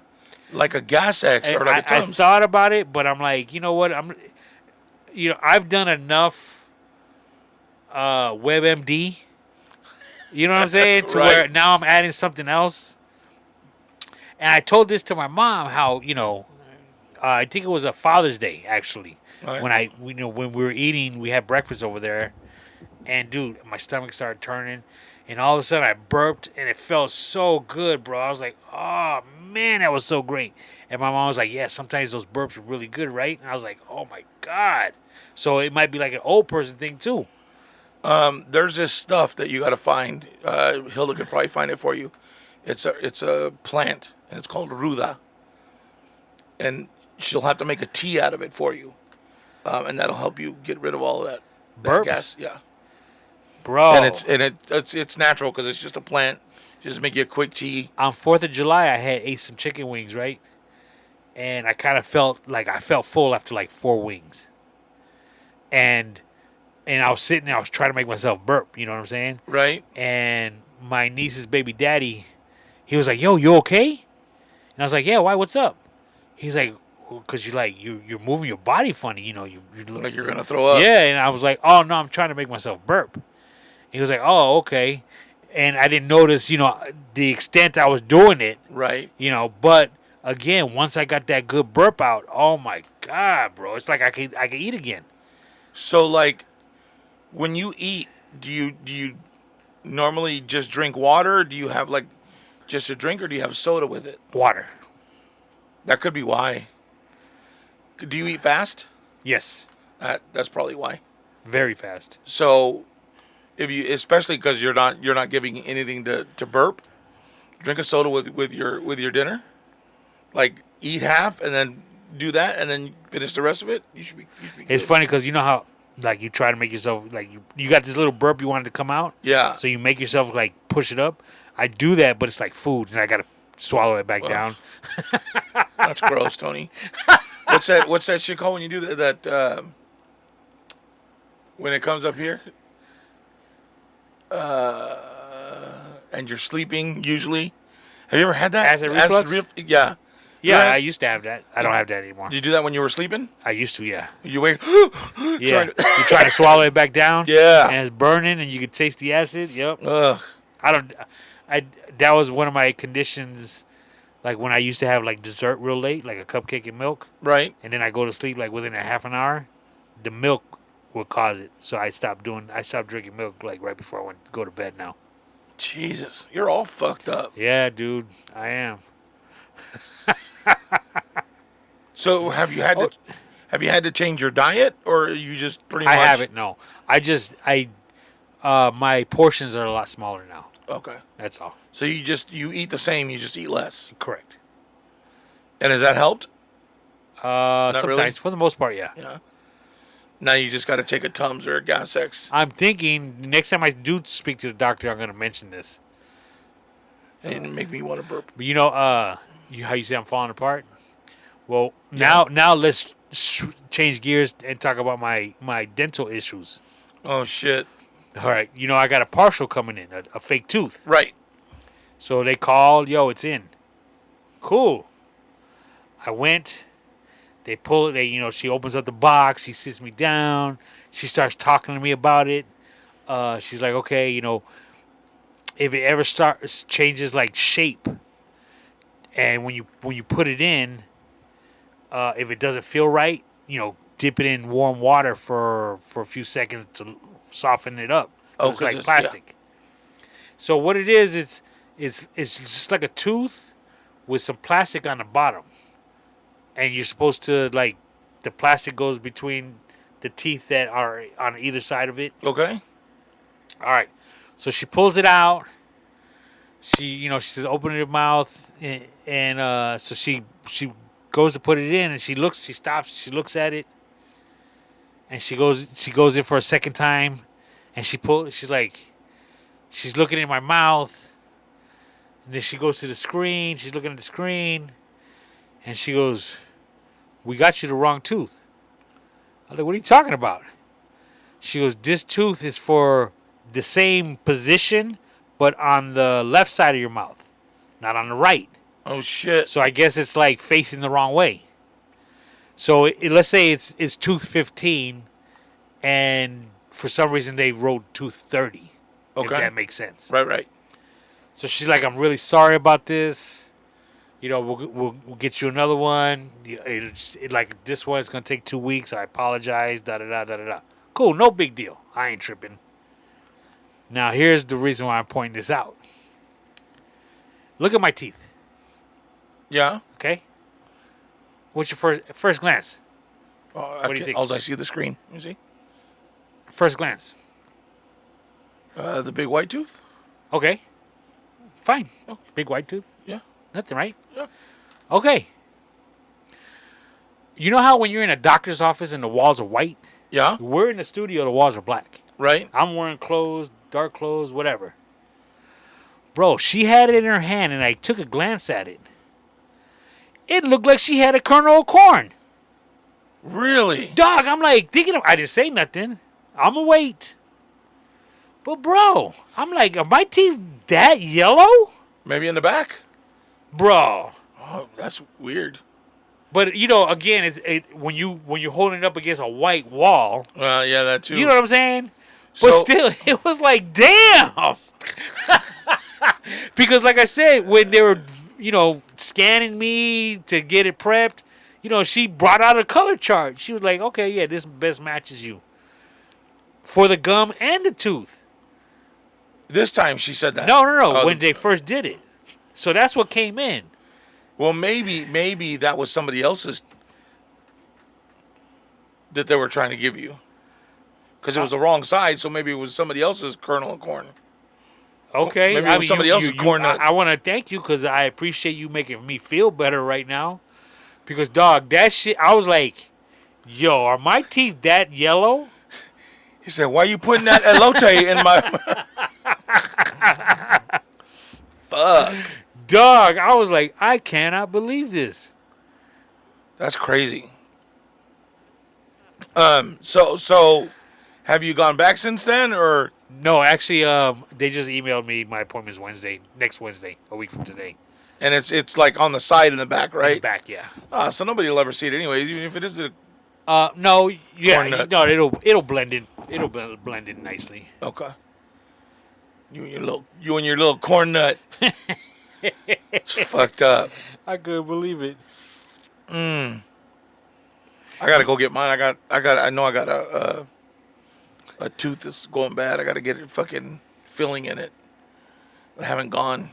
Gas X or like a
I
Tums?
thought about it, but I'm like, you know what? I've done enough WebMD. You know what I'm saying? To
Right.
where now I'm adding something else. And I told this to my mom how, I think it was a Father's Day, actually.
Right.
When we were eating, we had breakfast over there. And, dude, my stomach started turning. And all of a sudden, I burped, and it felt so good, bro. I was like, oh, man, that was so great. And my mom was like, yeah, sometimes those burps are really good, right? And I was like, oh, my God. So it might be like an old person thing, too.
There's this stuff that you got to find. Hilda could probably find it for you. It's a plant, and it's called ruda. And she'll have to make a tea out of it for you. And that'll help you get rid of all of that
Burps?
gas. Yeah.
Bro.
And it's natural because it's just a plant. Just make you a quick tea.
On 4th of July, I ate some chicken wings, right? And I kind of felt full after like 4 wings. And I was sitting there, I was trying to make myself burp, you know what I'm saying?
Right.
And my niece's baby daddy, he was like, yo, you okay? And I was like, yeah, why? What's up? He's like, because you're moving your body funny, you're
Like you're gonna throw up.
Yeah, and I was like, oh no, I'm trying to make myself burp. He was like, oh, okay. And I didn't notice, the extent I was doing it.
Right.
But again, once I got that good burp out, oh my God, bro. It's like I could eat again.
So like when you eat, do you normally just drink water? Do you have like just a drink or do you have soda with it?
Water.
That could be why. Do you eat fast?
Yes.
That's probably why.
Very fast.
So if you, especially because you're not giving anything to burp, drink a soda with your dinner. Like eat half and then do that and then finish the rest of it. You should be
It's
good.
funny because you know how like you try to make yourself like you got this little burp you wanted to come out.
Yeah.
So you make yourself like push it up. I do that, but it's like food, and I gotta swallow it back down.
That's gross, Tony. What's that shit called when you do that when it comes up here? And you're sleeping usually. Have you ever had that?
Acid reflux?
Yeah.
Yeah,
Right.
I used to have that. I don't have that anymore.
Did you do that when you were sleeping?
I used to, yeah.
You wake.
Yeah. You try to swallow it back down.
Yeah.
And it's burning, and you can taste the acid. Yep.
Ugh.
That was one of my conditions, like when I used to have like dessert real late, like a cupcake and milk,
Right.
and then I go to sleep like within a half an hour. The milk would cause it, so I stopped drinking milk like right before I went to go to bed now.
Jesus, you're all fucked up.
Yeah, dude, I am.
So have you had to change your diet, or you just pretty much?
I haven't. No, my portions are a lot smaller now.
Okay.
That's all.
So you eat the same, you just eat less.
Correct.
And has that helped?
Sometimes,
really?
for the most part, yeah.
Yeah. Now you just got to take a Tums or a Gas X.
I'm thinking next time I do speak to the doctor, I'm going to mention this.
And make me want to burp.
But how you say I'm falling apart? Well, now let's change gears and talk about my dental issues.
Oh shit!
All right, I got a partial coming in, a fake tooth.
Right.
So they called, it's in. Cool. I went. They pull it. She opens up the box. She sits me down. She starts talking to me about it. She's like, okay, if it ever changes like shape, And when you put it in, if it doesn't feel right, dip it in warm water for a few seconds to soften it up.
Oh,
It's like
yeah.
plastic. So what it is, it's just like a tooth with some plastic on the bottom, and you're supposed to like the plastic goes between the teeth that are on either side of it.
Okay.
All right. So she pulls it out. She says, "Open your mouth," and so she goes to put it in, and she stops, she looks at it, and she goes in for a second time, and she's looking in my mouth, and then she goes to the screen. She's looking at the screen, and she goes, "We got you the wrong tooth." I was like, "What are you talking about?" She goes, "This tooth is for the same position, but on the left side of your mouth, not on the right."
Oh shit.
So I guess it's like facing the wrong way. So let's say it's tooth 15, and for some reason they wrote tooth 30.
Okay.
If that makes sense.
Right.
So she's like, "I'm really sorry about this. We'll get you another one. Like this one is gonna take 2 weeks. I apologize. Da da da da da. Cool, no big deal. I ain't tripping." Now here's the reason why I'm pointing this out. Look at my teeth.
Yeah.
Okay. What's your first glance?
What
do you think?
All I see the screen. You see?
First glance.
The big white tooth.
Okay. Fine.
Oh.
Big white tooth.
Yeah.
Nothing, right?
Yeah.
Okay. You know how when you're in a doctor's office and the walls are white?
Yeah.
We're in the studio, the walls are black.
Right.
I'm wearing clothes, dark clothes, whatever. Bro, she had it in her hand, and I took a glance at it. It looked like she had a kernel of corn.
Really?
Dog, I'm like, I didn't say nothing. I'm going to wait. But, bro, I'm like, are my teeth that yellow?
Maybe in the back.
Bro.
Oh, that's weird.
But, again, when you're holding it up against a white wall.
Yeah, that too.
You know what I'm saying? But still, it was like, damn. Because, like I said, when they were, scanning me to get it prepped, she brought out a color chart. She was like, okay, yeah, this best matches you. For the gum and the tooth.
This time she said that.
No. When they first did it. So that's what came in.
Well, maybe that was somebody else's that they were trying to give you. Because it was the wrong side, so maybe it was somebody else's kernel of corn.
Okay.
Maybe it was somebody else's corn nut.
I want to thank you because I appreciate you making me feel better right now. Because, dog, that shit, I was like, yo, are my teeth that yellow?
He said, why are you putting that elote in my... Fuck.
Dog, I was like, I cannot believe this.
That's crazy. So have you gone back since then, or...
No, actually, they just emailed me. My appointment's next Wednesday, a week from today.
And it's like on the side and the back, right?
In the back, yeah.
So nobody will ever see it anyways, even if it is the...
No, yeah,
corn nut.
no, it'll blend in. It'll blend in nicely.
Okay. You and your little corn nut. It's fucked up.
I couldn't believe it.
I gotta go get mine. I know I got a tooth that's going bad. I gotta get it fucking filling in it. But I haven't gone.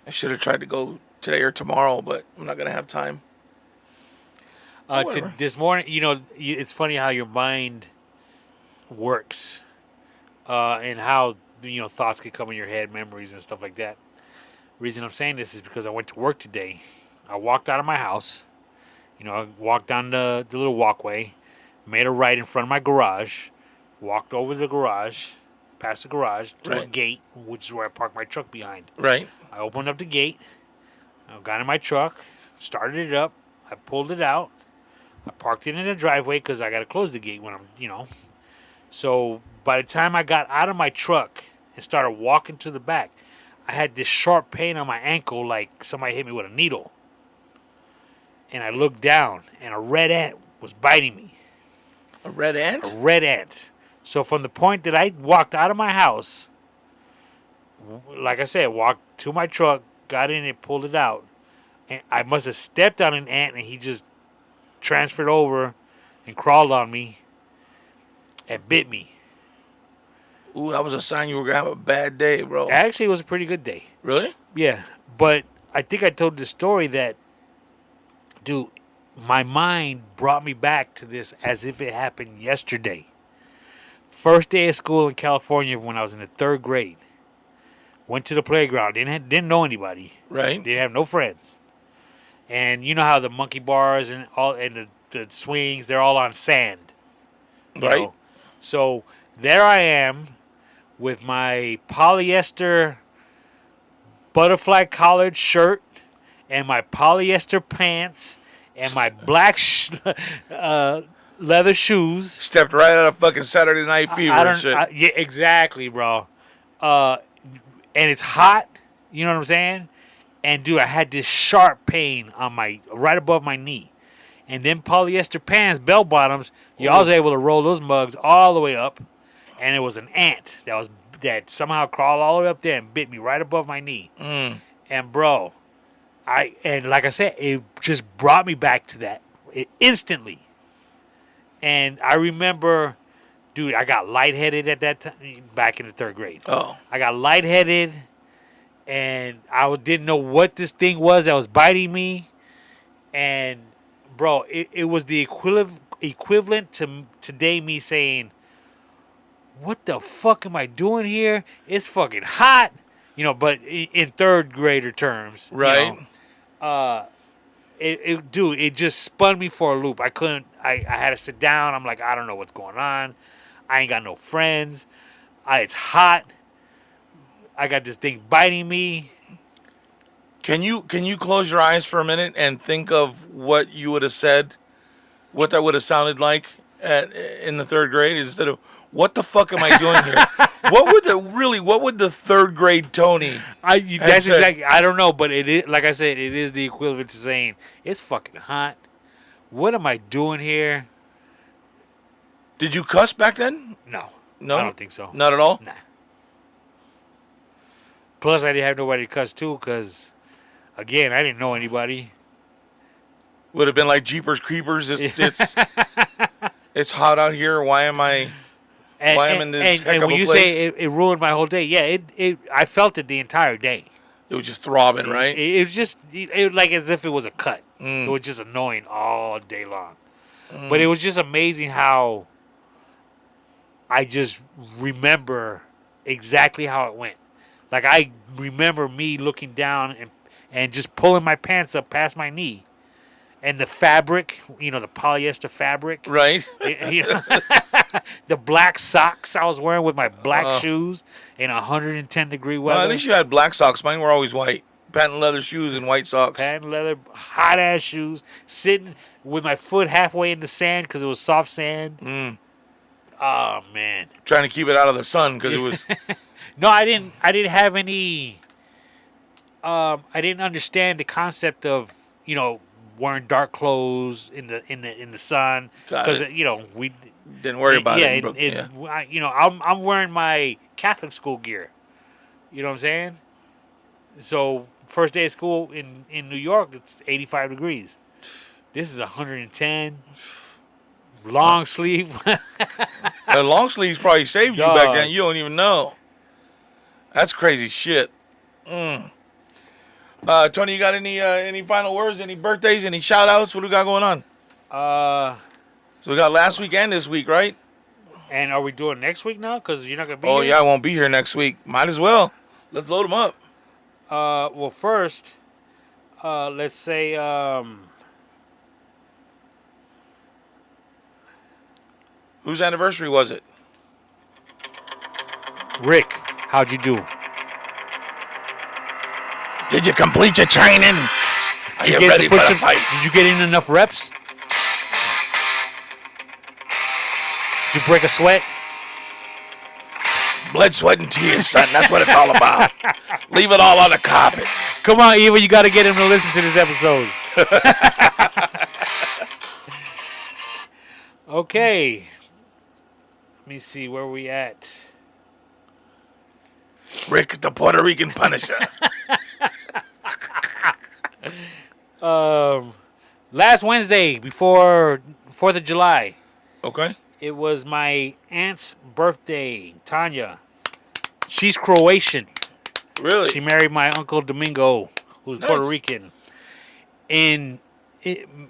I should have tried to go today or tomorrow, but I'm not gonna have time.
This morning, it's funny how your mind works, and how thoughts can come in your head, memories and stuff like that. Reason I'm saying this is because I went to work today. I walked out of my house. I walked down the little walkway, made a right in front of my garage, walked over the garage, past the garage to a gate, which is where I parked my truck behind.
Right.
I opened up the gate. I got in my truck, started it up. I pulled it out. I parked it in the driveway because I got to close the gate when I'm. So by the time I got out of my truck and started walking to the back, I had this sharp pain on my ankle like somebody hit me with a needle. And I looked down, and a red ant was biting me.
A red ant?
A red ant. So from the point that I walked out of my house, like I said, walked to my truck, got in it, pulled it out. And I must have stepped on an ant, and he just transferred over and crawled on me and bit me.
Ooh, that was a sign you were going to have a bad day, bro.
Actually, it was a pretty good day.
Really?
Yeah. But I think I told the story that, dude, my mind brought me back to this as if it happened yesterday. First day of school in California when I was in the 3rd grade. Went to the playground. Didn't know anybody.
Right.
Didn't have no friends. And you know how the monkey bars and the swings, they're all on sand.
Right.
Know? So there I am with my polyester butterfly collared shirt and my polyester pants and my black leather shoes.
Stepped right out of fucking Saturday Night Fever and shit.
Yeah, exactly, bro. And it's hot. You know what I'm saying? And dude, I had this sharp pain on right above my knee. And then polyester pants, bell bottoms, I was able to roll those mugs all the way up. And it was an ant that somehow crawled all the way up there and bit me right above my knee. And bro, and like I said, it just brought me back to that instantly. And I remember, dude, I got lightheaded at that time, back in the 3rd grade.
Oh.
I got lightheaded, and I didn't know what this thing was that was biting me. And, bro, it was the equivalent to today me saying, what the fuck am I doing here? It's fucking hot. You know, but in 3rd grader terms.
Right.
You know, dude, it just spun me for a loop. I had to sit down. I'm like, I don't know what's going on. I ain't got no friends. It's hot. I got this thing biting me.
Can you close your eyes for a minute and think of what you would have said, what that would have sounded like in the 3rd grade instead of what the fuck am I doing here? What would the 3rd grade Tony?
That's exactly. I don't know, but it is, like I said, it is the equivalent to saying it's fucking hot. What am I doing here?
Did you cuss back then?
No,
No,
I don't think so.
Not at all.
Nah. Plus, I didn't have nobody to cuss to because, again, I didn't know anybody.
Would have been like Jeepers Creepers. It's hot out here. Why am I? Why am I in this heck of a place? And
when you say it ruined my whole day, yeah, I felt it the entire day.
It was just throbbing, right?
It was just like as if it was a cut. It was just annoying all day long. But it was just amazing how I just remember exactly how it went. Like I remember me looking down and just pulling my pants up past my knee. And the fabric, the polyester fabric.
Right.
The black socks I was wearing with my black shoes in 110-degree weather.
Well, at least you had black socks. Mine were always white. Patent leather shoes and white socks.
Patent leather, hot-ass shoes. Sitting with my foot halfway in the sand because it was soft sand. Oh, man.
Trying to keep it out of the sun because it was...
No, I didn't have any... I didn't understand the concept of, wearing dark clothes in the sun because we
didn't worry about it.
I'm wearing my Catholic school gear. You know what I'm saying? So first day of school in New York, it's 85 degrees. This is 110. Long sleeve.
The long sleeves probably saved you back then. You don't even know. That's crazy shit. Tony, you got any final words? Any birthdays? Any shout outs? What do we got going on? So we got last week and this week, right?
And are we doing next week now? Because you're not going to be
here? Oh,
here?
yeah, I won't be here next week. Might as well. Let's load them up.
Well, first, let's say...
whose anniversary was it?
Rick, how'd you do?
Did you complete your training? Are you ready for the fight?
Did you get in enough reps? Did you break a sweat?
Blood, sweat, and tears, son. That's what it's all about. Leave it all on the carpet.
Come on, Eva. You got to get him to listen to this episode. Okay. Let me see where we at.
Rick, the Puerto Rican Punisher.
Last Wednesday before 4th of July,
Okay.
it was my aunt's birthday, Tanya. She's Croatian.
Really?
She married my uncle Domingo, who's Puerto
Nice.
Rican.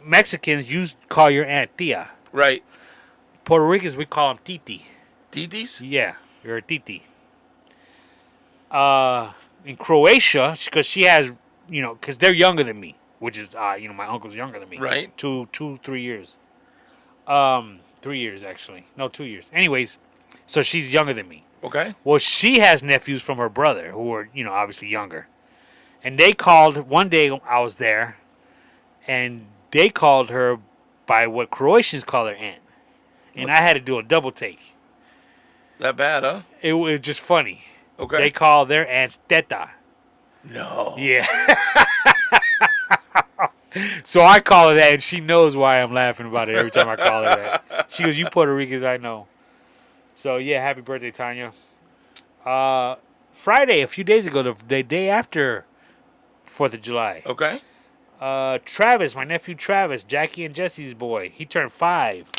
Mexicans, you call your aunt Tia.
Right.
Puerto Ricans, we call them Titi.
Titis?
Yeah, you're a Titi. In Croatia, because she has, because they're younger than me, which is, my uncle's younger than me.
Right.
3 years. 3 years, actually. No, 2 years. Anyways, so she's younger than me.
Okay.
Well, she has nephews from her brother who are, obviously younger. And they called, one day I was there, and they called her by what Croatians call their aunt. And I had to do a double take.
That bad, huh?
It was just funny.
Okay.
They call their aunts Teta.
No.
Yeah. So I call her that, and she knows why I'm laughing about it every time I call her that. She goes, "You Puerto Ricans, I know." So, yeah, happy birthday, Tanya. Friday, a few days ago, the day after 4th of July,
Okay.
Travis, my nephew Travis, Jackie and Jesse's boy, he turned 5.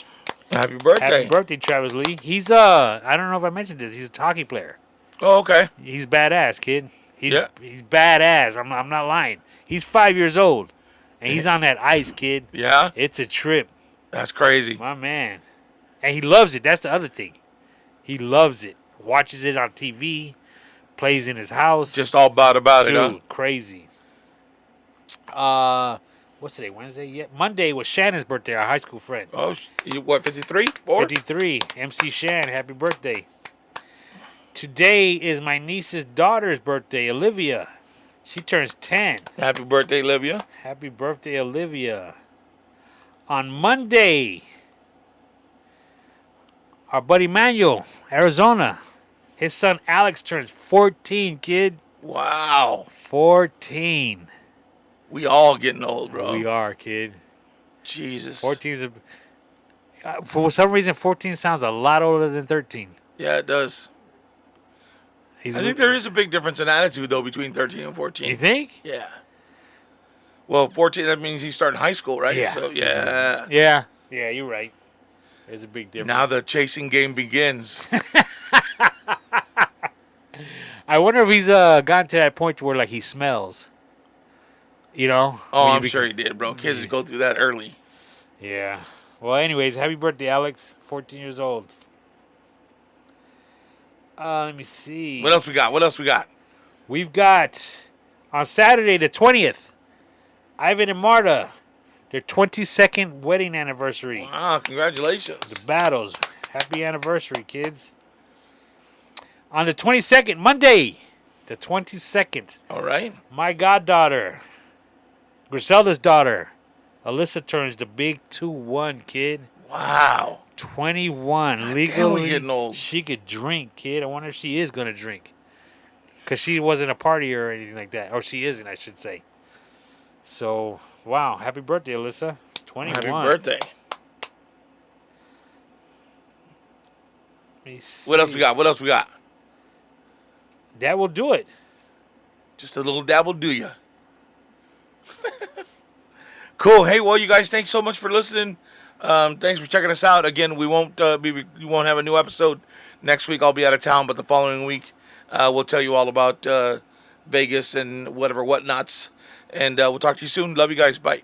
Happy birthday.
Happy birthday, Travis Lee. He's, I don't know if I mentioned this, he's a hockey player.
Oh, okay.
He's badass, kid. He's
Yeah.
badass. I'm not lying. He's 5 years old, and he's on that ice, kid.
Yeah.
It's a trip,
That's crazy.
my man. And he loves it. That's the other thing. He loves it. Watches it on TV. Plays in his house.
Just all about it,
Dude,
huh?
crazy. What's today? Wednesday? Yeah. Monday was Shannon's birthday, our high school friend.
Oh, what, 53? 4?
53. MC Shan, happy birthday. Today is my niece's daughter's birthday, Olivia. She turns 10.
Happy birthday, Livia.
Happy birthday, Olivia. On Monday, our buddy Manuel, Arizona. His son Alex turns 14, kid.
Wow.
14.
We all getting old, bro.
We are, kid.
Jesus.
14 is for some reason, 14 sounds a lot older than 13.
Yeah, it does. I think there is a big difference in attitude, though, between 13 and 14.
You think?
Yeah. Well, 14, that means he's starting high school, right?
Yeah.
So, yeah.
Yeah. Yeah, you're right. There's a big difference.
Now the chasing game begins.
I wonder if he's gotten to that point where, like, he smells. You know?
Oh,
When you
I'm sure he did, bro. Kids go through that early.
Yeah. Well, anyways, happy birthday, Alex. 14 years old. Let me see.
What else we got?
We've got, on Saturday the 20th, Ivan and Marta, their 22nd wedding anniversary.
Wow, congratulations.
The Battles. Happy anniversary, kids. On the 22nd, Monday, the 22nd,
All right.
my goddaughter, Griselda's daughter, Alyssa turns the big 2-1, kid.
Wow.
21. Legally,
we getting old.
she could drink, kid. I wonder if she is going to drink. Because she wasn't a partier or anything like that. Or she isn't, I should say. So, wow. Happy birthday, Alyssa. 21.
Happy birthday.
Let me see.
What else we got?
That will do it.
Just a little dabble, do ya? Cool. Hey, well, you guys, thanks so much for listening. Thanks for checking us out. Again, we won't have a new episode next week. I'll be out of town, but the following week, we'll tell you all about Vegas and whatnots. And we'll talk to you soon. Love you guys. Bye.